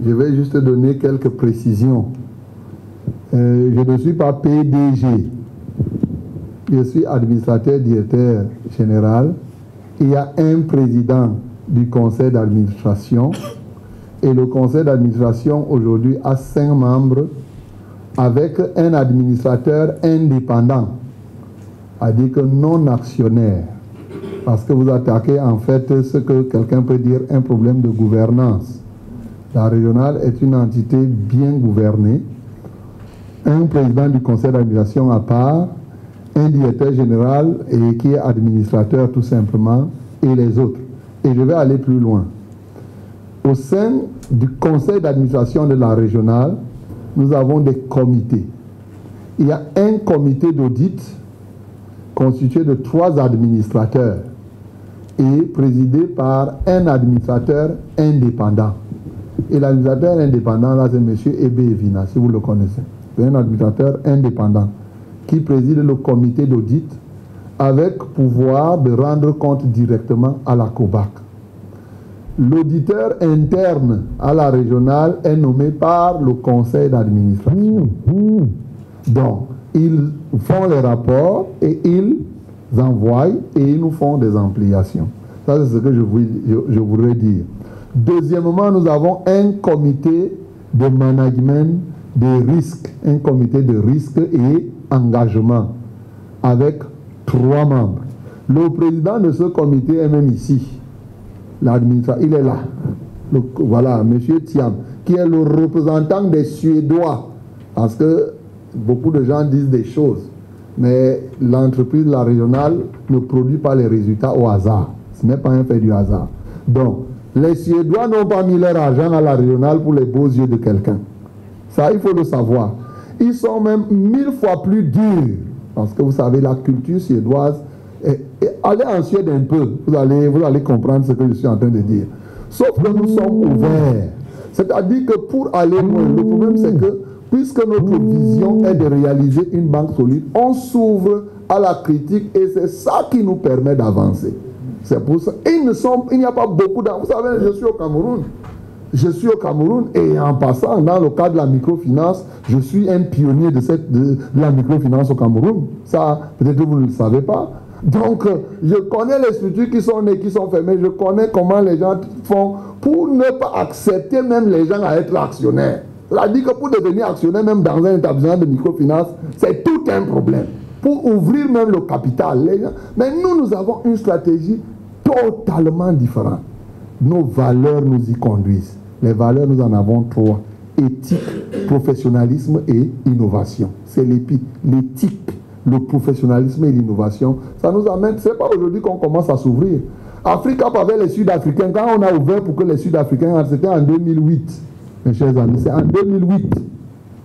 Je vais juste donner quelques précisions. Je ne suis pas PDG. Je suis administrateur directeur général. Il y a un président du conseil d'administration. Et le conseil d'administration aujourd'hui a 5 membres avec un administrateur indépendant, c'est-à-dire que non actionnaire. Parce que vous attaquez en fait ce que quelqu'un peut dire un problème de gouvernance. La régionale est une entité bien gouvernée. Un président du conseil d'administration à part, un directeur général et qui est administrateur tout simplement, et les autres. Et je vais aller plus loin. Au sein du conseil d'administration de la régionale, nous avons des comités. Il y a un comité d'audit constitué de 3 administrateurs et présidé par un administrateur indépendant. Et l'administrateur indépendant, là, c'est M. Ebe Evina, si vous le connaissez. C'est un administrateur indépendant qui préside le comité d'audit avec pouvoir de rendre compte directement à la COBAC. L'auditeur interne à la régionale est nommé par le conseil d'administration. Donc, ils font les rapports et ils envoient et ils nous font des ampliations. Ça, c'est ce que je voudrais dire. Deuxièmement, nous avons un comité de management des risques, un comité de risque et engagement avec 3 membres. Le président de ce comité est même ici. L'administrateur, il est là. Voilà, M. Thiam, qui est le représentant des Suédois. Parce que beaucoup de gens disent des choses. Mais l'entreprise, la régionale, ne produit pas les résultats au hasard. Ce n'est pas un fait du hasard. Donc, les Suédois n'ont pas mis leur argent à la régionale pour les beaux yeux de quelqu'un. Ça, il faut le savoir. Ils sont même 1000 fois plus durs. Parce que vous savez, la culture suédoise... allez en Suède un peu, vous allez comprendre ce que je suis en train de dire. Sauf que nous sommes ouverts. C'est-à-dire que pour aller loin, le problème c'est que, puisque notre vision est de réaliser une banque solide, on s'ouvre à la critique et c'est ça qui nous permet d'avancer. C'est pour ça. Il n'y a pas beaucoup d'argent. Vous savez, je suis au Cameroun. Je suis au Cameroun et en passant, dans le cadre de la microfinance, je suis un pionnier de la microfinance au Cameroun. Ça, peut-être vous ne le savez pas. Donc, je connais les structures qui sont nées, qui sont fermées. Je connais comment les gens font pour ne pas accepter même les gens à être actionnaires. C'est-à-dire que pour devenir actionnaire, même dans un établissement de microfinance, c'est tout un problème. Pour ouvrir même le capital. Les gens... Mais nous avons une stratégie totalement différente. Nos valeurs nous y conduisent. Les valeurs, nous en avons 3. Éthique, professionnalisme et innovation. C'est l'éthique, le professionnalisme et l'innovation. Ça nous amène, c'est pas aujourd'hui qu'on commence à s'ouvrir. Africa avec les Sud-Africains, quand on a ouvert pour que les Sud-Africains, c'était en 2008, mes chers amis, c'est en 2008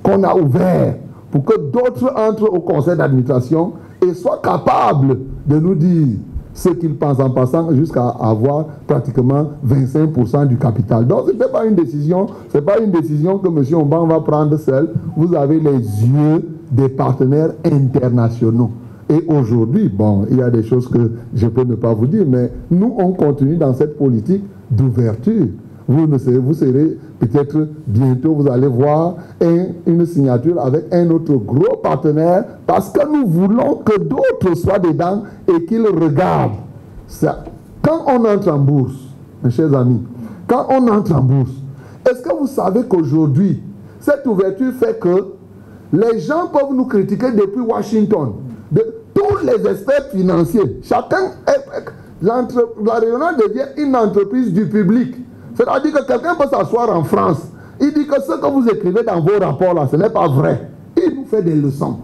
qu'on a ouvert pour que d'autres entrent au conseil d'administration et soient capables de nous dire ce qu'ils pensent en passant jusqu'à avoir pratiquement 25% du capital. Donc, ce n'est pas une décision, c'est pas une décision que M. Omban va prendre seul. Vous avez les yeux des partenaires internationaux. Et aujourd'hui, bon, il y a des choses que je peux ne pas vous dire, mais nous, on continue dans cette politique d'ouverture. Vous serez peut-être bientôt, vous allez voir une signature avec un autre gros partenaire parce que nous voulons que d'autres soient dedans et qu'ils regardent ça. Quand on entre en bourse, mes chers amis, quand on entre en bourse, est-ce que vous savez qu'aujourd'hui, cette ouverture fait que les gens peuvent nous critiquer depuis Washington. Tous les experts financiers, la régionale devient une entreprise du public. C'est-à-dire que quelqu'un peut s'asseoir en France. Il dit que ce que vous écrivez dans vos rapports là, ce n'est pas vrai. Il nous fait des leçons.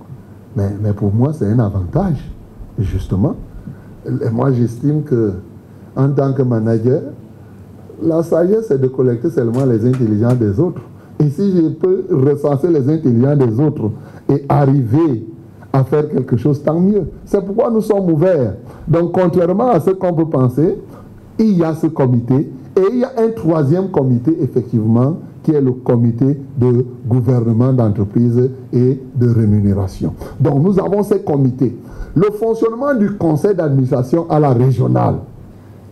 Mais pour moi, c'est un avantage, justement. Et moi, j'estime que, en tant que manager, la sagesse, c'est de collecter seulement les intelligents des autres. Et si je peux recenser les intelligents des autres et arriver à faire quelque chose, tant mieux. C'est pourquoi nous sommes ouverts. Donc, contrairement à ce qu'on peut penser, il y a ce comité et il y a un troisième comité, effectivement, qui est le comité de gouvernement d'entreprise et de rémunération. Donc, nous avons ces comités. Le fonctionnement du conseil d'administration à la régionale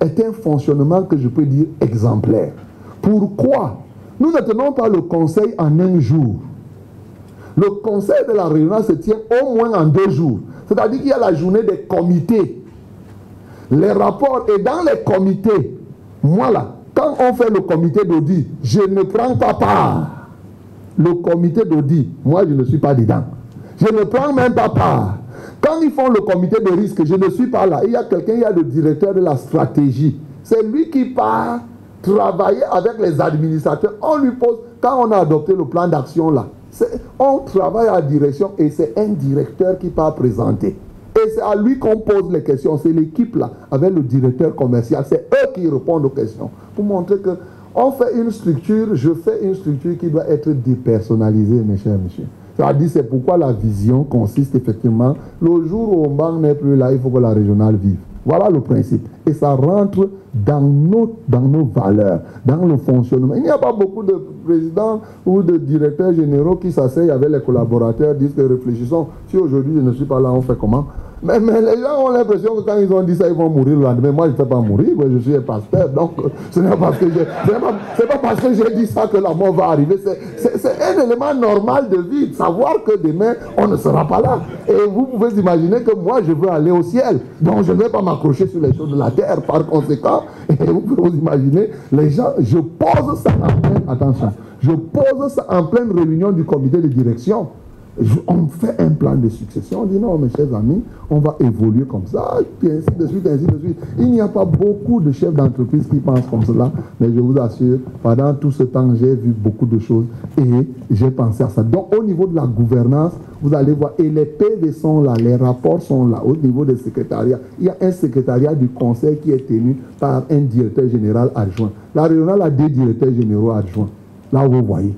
est un fonctionnement que je peux dire exemplaire. Pourquoi? Nous ne tenons pas le conseil en un jour. Le conseil de la régionale se tient au moins en 2 jours. C'est-à-dire qu'il y a la journée des comités. Les rapports, et dans les comités, moi là, quand on fait le comité d'audit, je ne prends pas part. Le comité d'audit, moi je ne suis pas dedans. Je ne prends même pas part. Quand ils font le comité de risque, je ne suis pas là. Il y a quelqu'un, il y a le directeur de la stratégie. C'est lui qui part travailler avec les administrateurs. On lui pose, quand on a adopté le plan d'action là, on travaille à la direction et c'est un directeur qui part présenter. Et c'est à lui qu'on pose les questions. C'est l'équipe là, avec le directeur commercial. C'est eux qui répondent aux questions. Pour montrer que on fait une structure, je fais une structure qui doit être dépersonnalisée, mes chers messieurs. C'est-à-dire, c'est pourquoi la vision consiste effectivement, le jour où Ombang n'est plus là, il faut que la régionale vive. Voilà le principe. Et ça rentre dans nos valeurs, dans le fonctionnement. Il n'y a pas beaucoup de présidents ou de directeurs généraux qui s'asseyent avec les collaborateurs, disent que réfléchissons, si aujourd'hui je ne suis pas là, on fait comment? Mais les gens ont l'impression que quand ils ont dit ça, ils vont mourir le lendemain. Moi, je ne fais pas mourir, je suis un pasteur. Donc, ce n'est pas parce que j'ai dit ça que la mort va arriver. C'est un élément normal de vie, de savoir que demain, on ne sera pas là. Et vous pouvez imaginer que moi, je veux aller au ciel. Donc, je ne vais pas m'accrocher sur les choses de la terre. Par conséquent, et vous pouvez vous imaginer, les gens, je pose ça en pleine, attention, je pose ça en pleine réunion du comité de direction. On fait un plan de succession, on dit non mes chers amis, on va évoluer comme ça, puis ainsi de suite, ainsi de suite. Il n'y a pas beaucoup de chefs d'entreprise qui pensent comme cela, mais je vous assure, pendant tout ce temps, j'ai vu beaucoup de choses et j'ai pensé à ça. Donc au niveau de la gouvernance, vous allez voir, et les PV sont là, les rapports sont là, au niveau des secrétariats. Il y a un secrétariat du conseil qui est tenu par un directeur général adjoint. La régionale a 2 directeurs généraux adjoints, là où vous voyez.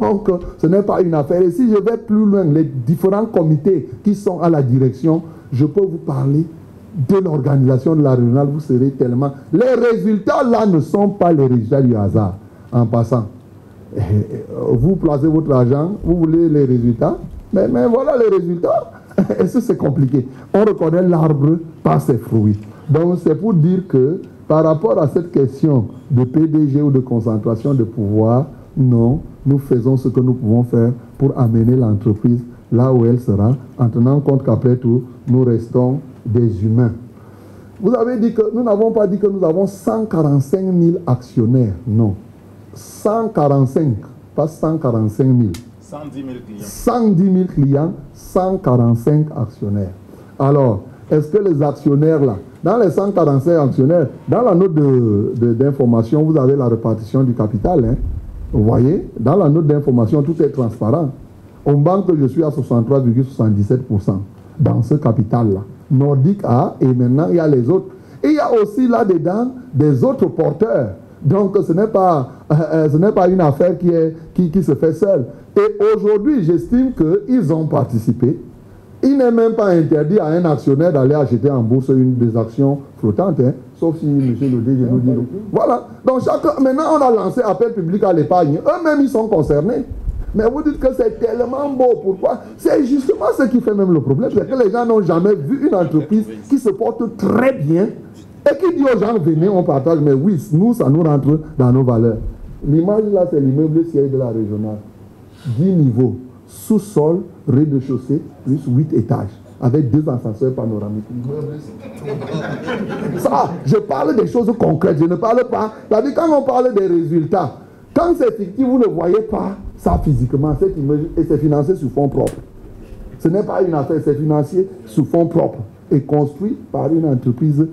Donc, ce n'est pas une affaire. Et si je vais plus loin, les différents comités qui sont à la direction, je peux vous parler de l'organisation de la régionale. Vous serez tellement... Les résultats, là, ne sont pas les résultats du hasard. En passant, vous placez votre argent, vous voulez les résultats, mais voilà les résultats. Et ça, c'est compliqué. On reconnaît l'arbre par ses fruits. Donc, c'est pour dire que, par rapport à cette question de PDG ou de concentration de pouvoir, non, nous faisons ce que nous pouvons faire pour amener l'entreprise là où elle sera, en tenant compte qu'après tout, nous restons des humains. Vous avez dit que nous n'avons pas dit que nous avons 145 000 actionnaires. Non. 145, pas 145 000. 110 000 clients. 110 000 clients, 145 actionnaires. Alors, est-ce que les actionnaires là, dans les 145 actionnaires, dans la note d'information, vous avez la répartition du capital, hein? Vous voyez, dans la note d'information, tout est transparent. En banque, je suis à 63,77% dans ce capital-là. Nordic A, et maintenant, il y a les autres. Et il y a aussi là-dedans des autres porteurs. Donc, ce n'est pas une affaire qui se fait seule. Et aujourd'hui, j'estime qu'ils ont participé. Il n'est même pas interdit à un actionnaire d'aller acheter en bourse des actions flottantes, hein, sauf si M. le DG nous dit non. Voilà. Donc, maintenant, on a lancé appel public à l'épargne. Eux-mêmes, ils sont concernés. Mais vous dites que c'est tellement beau. Pourquoi? C'est justement ce qui fait même le problème. C'est que les gens n'ont jamais vu une entreprise qui se porte très bien et qui dit aux gens, venez, on partage. Mais oui, nous, ça nous rentre dans nos valeurs. L'image là, c'est l'immeuble siège de la régionale. 10 niveaux. Sous-sol, rez-de-chaussée, plus 8 étages, avec 2 ascenseurs panoramiques. Ça, je parle des choses concrètes, je ne parle pas. C'est-à-dire, quand on parle des résultats, quand c'est fictif, vous ne voyez pas, ça physiquement, cet immeuble, et c'est financé sous fonds propres. Ce n'est pas une affaire, c'est financé sous fonds propres et construit par une entreprise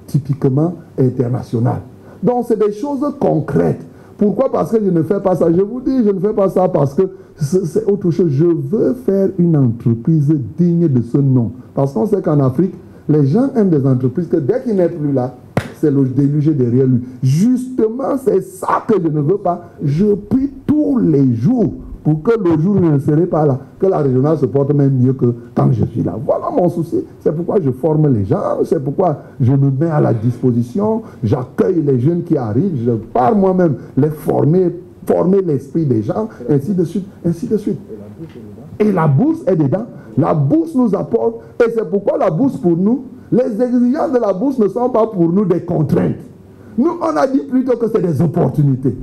typiquement internationale. Donc c'est des choses concrètes. Pourquoi? Parce que je ne fais pas ça. Je vous dis, je ne fais pas ça parce que c'est autre chose. Je veux faire une entreprise digne de ce nom. Parce qu'on sait qu'en Afrique, les gens aiment des entreprises que dès qu'il n'est plus là, c'est le déluge derrière lui. Justement, c'est ça que je ne veux pas. Je prie tous les jours pour que le jour où je ne serai pas là, que la régionale se porte même mieux que quand je suis là. Voilà mon souci. C'est pourquoi je forme les gens, c'est pourquoi je me mets à la disposition, j'accueille les jeunes qui arrivent, je pars moi-même les former l'esprit des gens, ainsi de suite, ainsi de suite. Et la bourse est dedans. La bourse nous apporte, et c'est pourquoi la bourse pour nous, les exigences de la bourse ne sont pas pour nous des contraintes. Nous, on a dit plutôt que c'est des opportunités.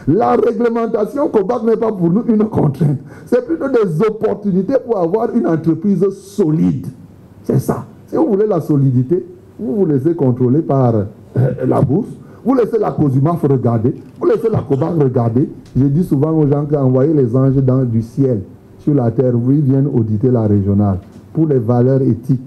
La réglementation COBAC n'est pas pour nous une contrainte. C'est plutôt des opportunités pour avoir une entreprise solide. C'est ça. Si vous voulez la solidité, vous vous laissez contrôler par la bourse. Vous laissez la COSUMAF regarder. Vous laissez la COBAC regarder. Je dis souvent aux gens qu'envoyer les anges du ciel sur la terre, où ils viennent auditer la régionale pour les valeurs éthiques.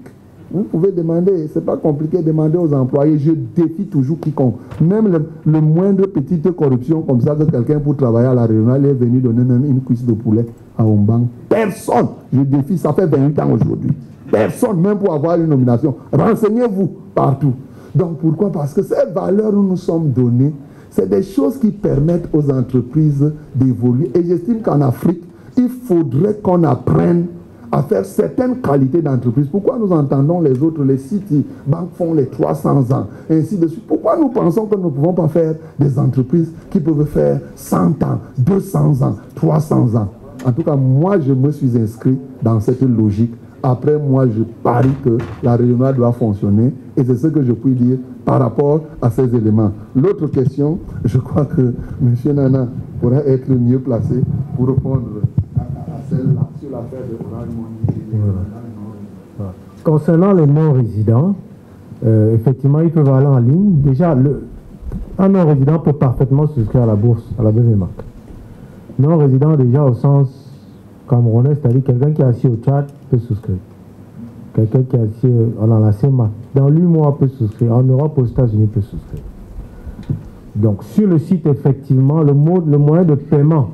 Vous pouvez demander, c'est pas compliqué, demander aux employés. Je défie toujours quiconque. Même le moindre petite corruption comme ça que quelqu'un pour travailler à la régionale est venu donner même une cuisse de poulet à Ombang. Personne. Je défie, ça fait 28 ans aujourd'hui. Personne, même pour avoir une nomination. Renseignez-vous partout. Donc pourquoi? Parce que ces valeurs où nous sommes donnés, c'est des choses qui permettent aux entreprises d'évoluer. Et j'estime qu'en Afrique, il faudrait qu'on apprenne à faire certaines qualités d'entreprise. Pourquoi nous entendons les autres, les Citibank font les 300 ans, et ainsi de suite. Pourquoi nous pensons que nous ne pouvons pas faire des entreprises qui peuvent faire 100 ans, 200 ans, 300 ans? En tout cas, moi, je me suis inscrit dans cette logique. Après, moi, je parie que la régionale doit fonctionner, et c'est ce que je puis dire par rapport à ces éléments. L'autre question, je crois que M. Nana pourrait être mieux placé pour répondre à celle-là sur l'affaire de Orange Money. Voilà. Concernant les non-résidents, effectivement, ils peuvent aller en ligne. Déjà, un non-résident peut parfaitement souscrire à la bourse, à la BVMAC. Non-résident, déjà au sens camerounais, c'est-à-dire quelqu'un qui est assis au Tchad peut souscrire. Quelqu'un qui est assis dans la CEMAC, dans l'UMOA peut souscrire. En Europe, aux États-Unis peut souscrire. Donc, sur le site, effectivement, le moyen de paiement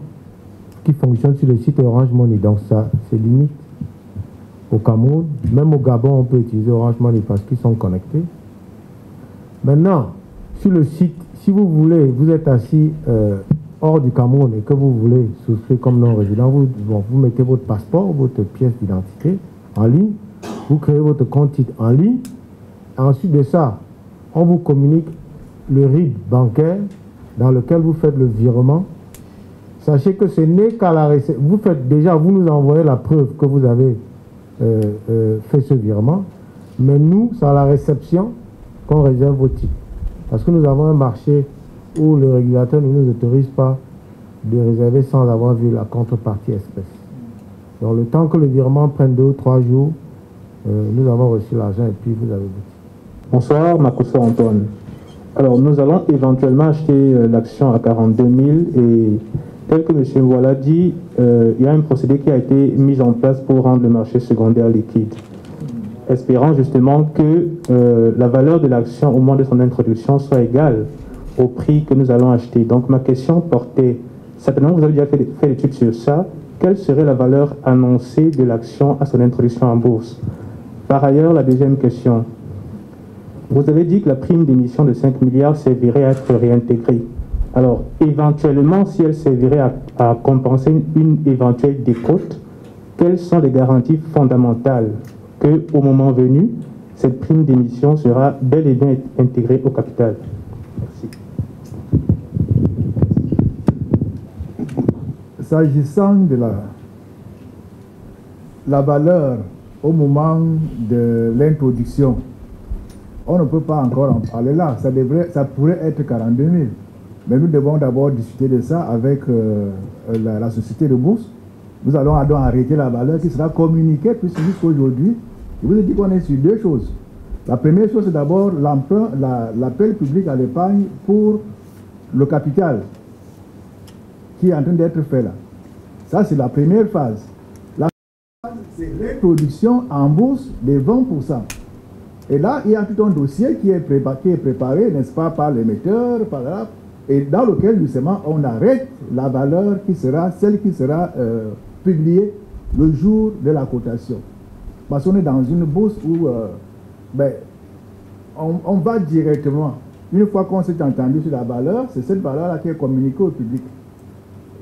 qui fonctionne sur le site Orange Money. Donc, ça, c'est limite au Cameroun. Même au Gabon, on peut utiliser Orange Money parce qu'ils sont connectés. Maintenant, sur le site, si vous voulez, vous êtes assis hors du Cameroun et que vous voulez souscrire comme non-résident, vous mettez votre passeport, votre pièce d'identité en ligne, vous créez votre compte titre en ligne. Ensuite de ça, on vous communique le RIB bancaire dans lequel vous faites le virement. Sachez que ce n'est qu'à la réception. Vous nous envoyez la preuve que vous avez fait ce virement, mais nous, c'est à la réception qu'on réserve vos titres. Parce que nous avons un marché où le régulateur ne nous autorise pas de réserver sans avoir vu la contrepartie espèce. Donc le temps que le virement prenne 2 ou 3 jours, nous avons reçu l'argent et puis vous avez vos titres. Bonsoir, Makoso Antoine. Alors nous allons éventuellement acheter l'action à 42 000 et tel que M. Voilà dit, il y a un procédé qui a été mis en place pour rendre le marché secondaire liquide. Espérant justement que la valeur de l'action au moment de son introduction soit égale au prix que nous allons acheter. Donc ma question portait, certainement vous avez déjà fait l'étude sur ça, quelle serait la valeur annoncée de l'action à son introduction en bourse? Par ailleurs, la deuxième question, vous avez dit que la prime d'émission de 5 milliards servirait à être réintégrée. Alors, éventuellement, si elle servirait à compenser une éventuelle décote, quelles sont les garanties fondamentales qu'au moment venu, cette prime d'émission sera bel et bien intégrée au capital? Merci. S'agissant de la valeur au moment de l'introduction, on ne peut pas encore en parler là. Ça pourrait être 42 000. Mais nous devons d'abord discuter de ça avec la société de bourse. Nous allons arrêter la valeur qui sera communiquée, puisque jusqu'aujourd'hui, je vous ai dit qu'on est sur 2 choses. La première chose, c'est d'abord l'appel public à l'épargne pour le capital qui est en train d'être fait là. Ça, c'est la première phase. La phase, c'est l'introduction en bourse des 20%. Et là, il y a tout un dossier qui est préparé, n'est-ce pas, par l'émetteur, par là, et dans lequel, justement, on arrête la valeur qui sera celle qui sera publiée le jour de la cotation. Parce qu'on est dans une bourse où on va directement, une fois qu'on s'est entendu sur la valeur, c'est cette valeur-là qui est communiquée au public.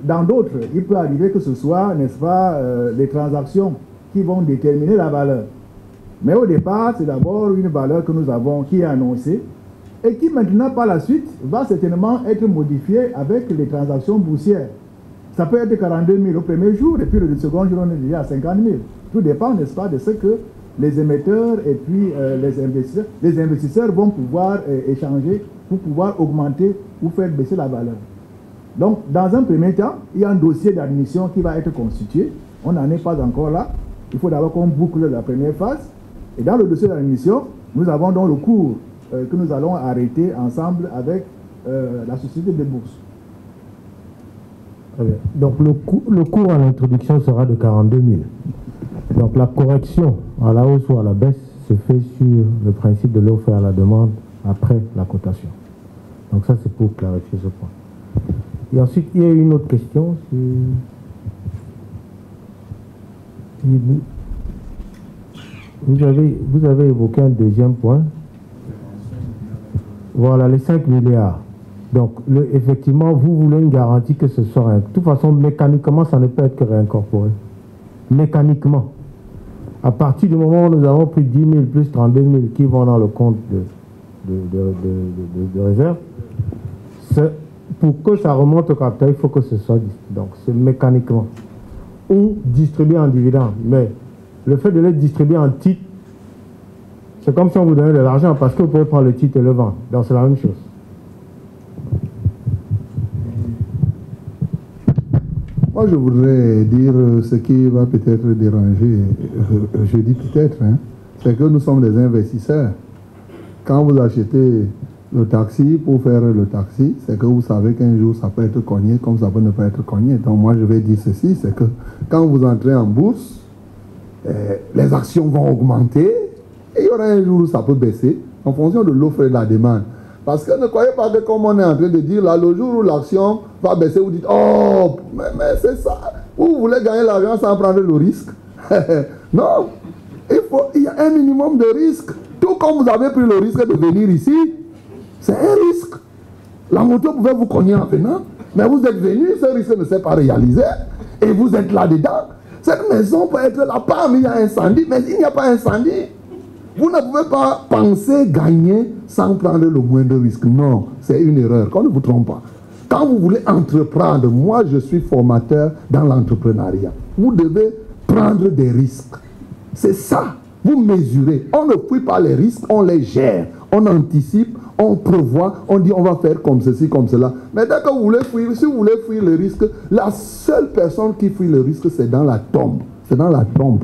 Dans d'autres, il peut arriver que ce soit, n'est-ce pas, les transactions qui vont déterminer la valeur. Mais au départ, c'est d'abord une valeur que nous avons, qui est annoncée, et qui maintenant, par la suite, va certainement être modifiée avec les transactions boursières. Ça peut être 42 000 au premier jour, et puis le second jour, on est déjà à 50 000. Tout dépend, n'est-ce pas, de ce que les émetteurs et puis les investisseurs vont pouvoir échanger pour pouvoir augmenter ou faire baisser la valeur. Donc, dans un premier temps, il y a un dossier d'admission qui va être constitué. On n'en est pas encore là. Il faut d'abord qu'on boucle la première phase. Et dans le dossier d'admission, nous avons donc le cours que nous allons arrêter ensemble avec la société de bourse. Donc le cours à l'introduction sera de 42 000. Donc la correction à la hausse ou à la baisse se fait sur le principe de l'offre et à la demande après la cotation. Donc ça c'est pour clarifier ce point. Et ensuite il y a une autre question. Vous avez évoqué un deuxième point. Voilà, les 5 milliards. Donc, effectivement, vous voulez une garantie que ce soit... De toute façon, mécaniquement, ça ne peut être que réincorporé. Mécaniquement. À partir du moment où nous avons pris 10 000 plus 32 000 qui vont dans le compte de réserve, pour que ça remonte au capital, il faut que ce soit... Donc, c'est mécaniquement. Ou distribué en dividende. Mais le fait de les distribuer en titre, c'est comme si on vous donnait de l'argent parce que vous pouvez prendre le titre et le vendre. Donc, c'est la même chose. Moi, je voudrais dire ce qui va peut-être déranger, je dis peut-être, c'est que nous sommes des investisseurs. Quand vous achetez le taxi pour faire le taxi, c'est que vous savez qu'un jour ça peut être cogné comme ça peut ne pas être cogné. Donc moi, je vais dire ceci, c'est que quand vous entrez en bourse, les actions vont augmenter et il y aura un jour où ça peut baisser en fonction de l'offre et de la demande. Parce que ne croyez pas que comme on est en train de dire là, le jour où l'action va baisser, vous dites « Oh, mais c'est ça, vous voulez gagner l'argent sans prendre le risque ?» Non, il y a un minimum de risque. Tout comme vous avez pris le risque de venir ici, c'est un risque. La moto pouvait vous cogner en venant, mais vous êtes venu, ce risque ne s'est pas réalisé, et vous êtes là-dedans. Cette maison peut être là, bam, il y a un incendie, mais il n'y a pas incendie. Vous ne pouvez pas penser gagner sans prendre le moindre risque. Non, c'est une erreur. Qu'on ne vous trompe pas. Quand vous voulez entreprendre, moi je suis formateur dans l'entrepreneuriat. Vous devez prendre des risques. C'est ça. Vous mesurez. On ne fuit pas les risques, on les gère. On anticipe, on prévoit, on dit on va faire comme ceci, comme cela. Mais dès que vous voulez fuir, si vous voulez fuir le risque, la seule personne qui fuit le risque, c'est dans la tombe. C'est dans la tombe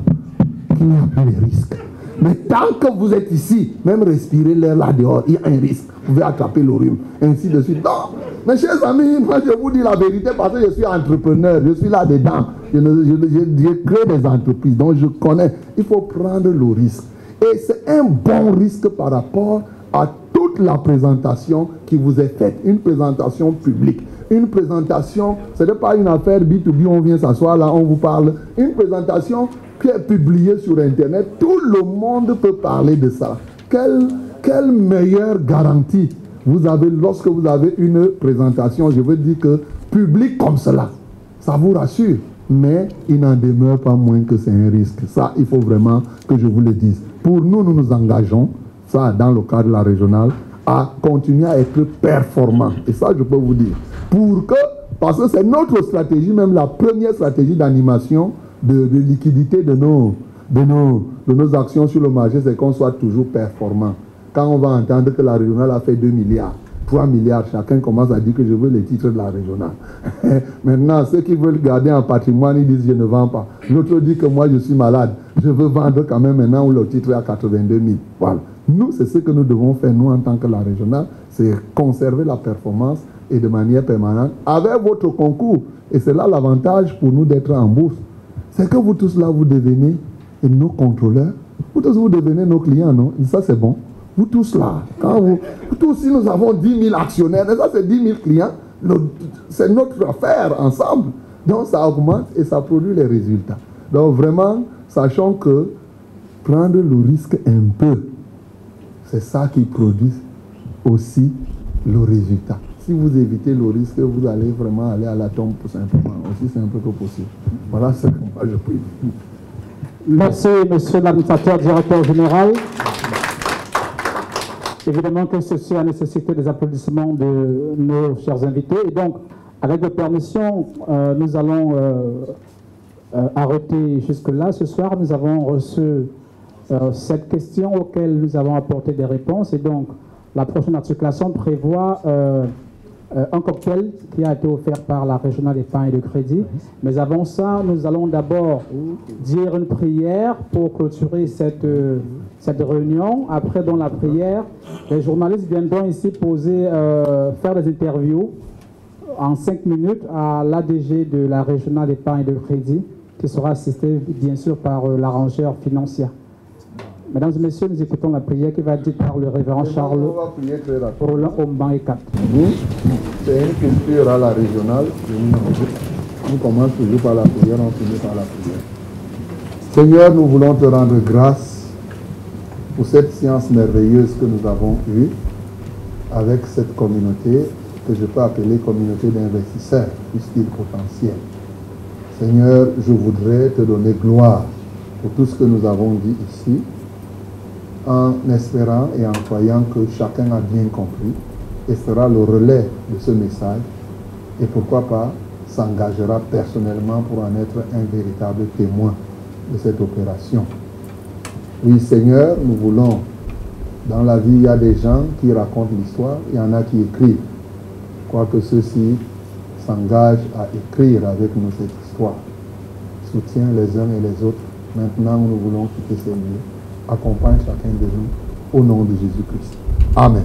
qu'il n'y a plus de risque. Mais tant que vous êtes ici, même respirer l'air là dehors, il y a un risque. Vous pouvez attraper le rhume, ainsi de suite. Non, mes chers amis, moi je vous dis la vérité parce que je suis entrepreneur, je suis là-dedans. Je crée des entreprises, donc je connais. Il faut prendre le risque. Et c'est un bon risque par rapport à toute la présentation qui vous est faite. Une présentation publique. Une présentation, ce n'est pas une affaire B2B, on vient s'asseoir là, on vous parle. Une présentation qui est publiée sur Internet, tout le monde peut parler de ça. Quelle meilleure garantie vous avez lorsque vous avez une présentation, je veux dire que publique comme cela. Ça vous rassure, mais il n'en demeure pas moins que c'est un risque. Ça, il faut vraiment que je vous le dise. Pour nous, nous nous engageons, ça dans le cadre de la régionale, à continuer à être performants. Et ça, je peux vous dire. Parce que c'est notre stratégie, même la première stratégie d'animation, de liquidité de nos actions sur le marché, c'est qu'on soit toujours performant. Quand on va entendre que la régionale a fait 2 milliards, 3 milliards, chacun commence à dire que je veux les titres de la régionale. Maintenant, ceux qui veulent garder un patrimoine, ils disent je ne vends pas. L'autre dit que moi je suis malade, je veux vendre quand même maintenant où le titre est à 82 000. Voilà. Nous, c'est ce que nous devons faire, nous, en tant que la régionale, c'est conserver la performance et de manière permanente avec votre concours. Et c'est là l'avantage pour nous d'être en bourse. C'est que vous tous là, vous devenez nos contrôleurs. Vous tous, vous devenez nos clients, non? Et ça, c'est bon. Vous tous là, quand vous tous, si nous avons 10 000 actionnaires, et ça, c'est 10 000 clients, c'est notre affaire ensemble. Donc, ça augmente et ça produit les résultats. Donc, vraiment, sachons que prendre le risque un peu, c'est ça qui produit aussi le résultat. Si vous évitez le risque, vous allez vraiment aller à la tombe tout simplement, aussi simple que possible. Voilà ce que moi je prie. Merci, monsieur l'administrateur directeur général. Évidemment que ceci a nécessité des applaudissements de nos chers invités. Et donc, avec votre permission, nous allons arrêter jusque-là. Ce soir, nous avons reçu 7 questions auxquelles nous avons apporté des réponses. Et donc, la prochaine articulation prévoit un cocktail qui a été offert par la régionale d'épargne et de crédit. Mais avant ça, nous allons d'abord dire une prière pour clôturer cette réunion. Après, dans la prière, les journalistes viendront ici faire des interviews en 5 minutes à l'ADG de la régionale d'épargne et de crédit, qui sera assisté bien sûr par l'arrangeur financier. Mesdames et messieurs, nous écoutons la prière qui va être dite par le révérend Charles Roland Omban et 4. C'est une culture à la régionale. On commence toujours par la prière, on finit par la prière. Seigneur, nous voulons te rendre grâce pour cette science merveilleuse que nous avons eue avec cette communauté que je peux appeler communauté d'investisseurs, puisqu'il potentiel. Seigneur, je voudrais te donner gloire pour tout ce que nous avons dit ici, en espérant et en croyant que chacun a bien compris et sera le relais de ce message et pourquoi pas s'engagera personnellement pour en être un véritable témoin de cette opération. Oui, Seigneur, nous voulons, dans la vie, il y a des gens qui racontent l'histoire, il y en a qui écrivent. Je crois que ceux-ci s'engagent à écrire avec nous cette histoire. Soutient les uns et les autres. Maintenant, nous voulons quitter ces lieux. Accompagne chacun de nous au nom de Jésus-Christ. Amen.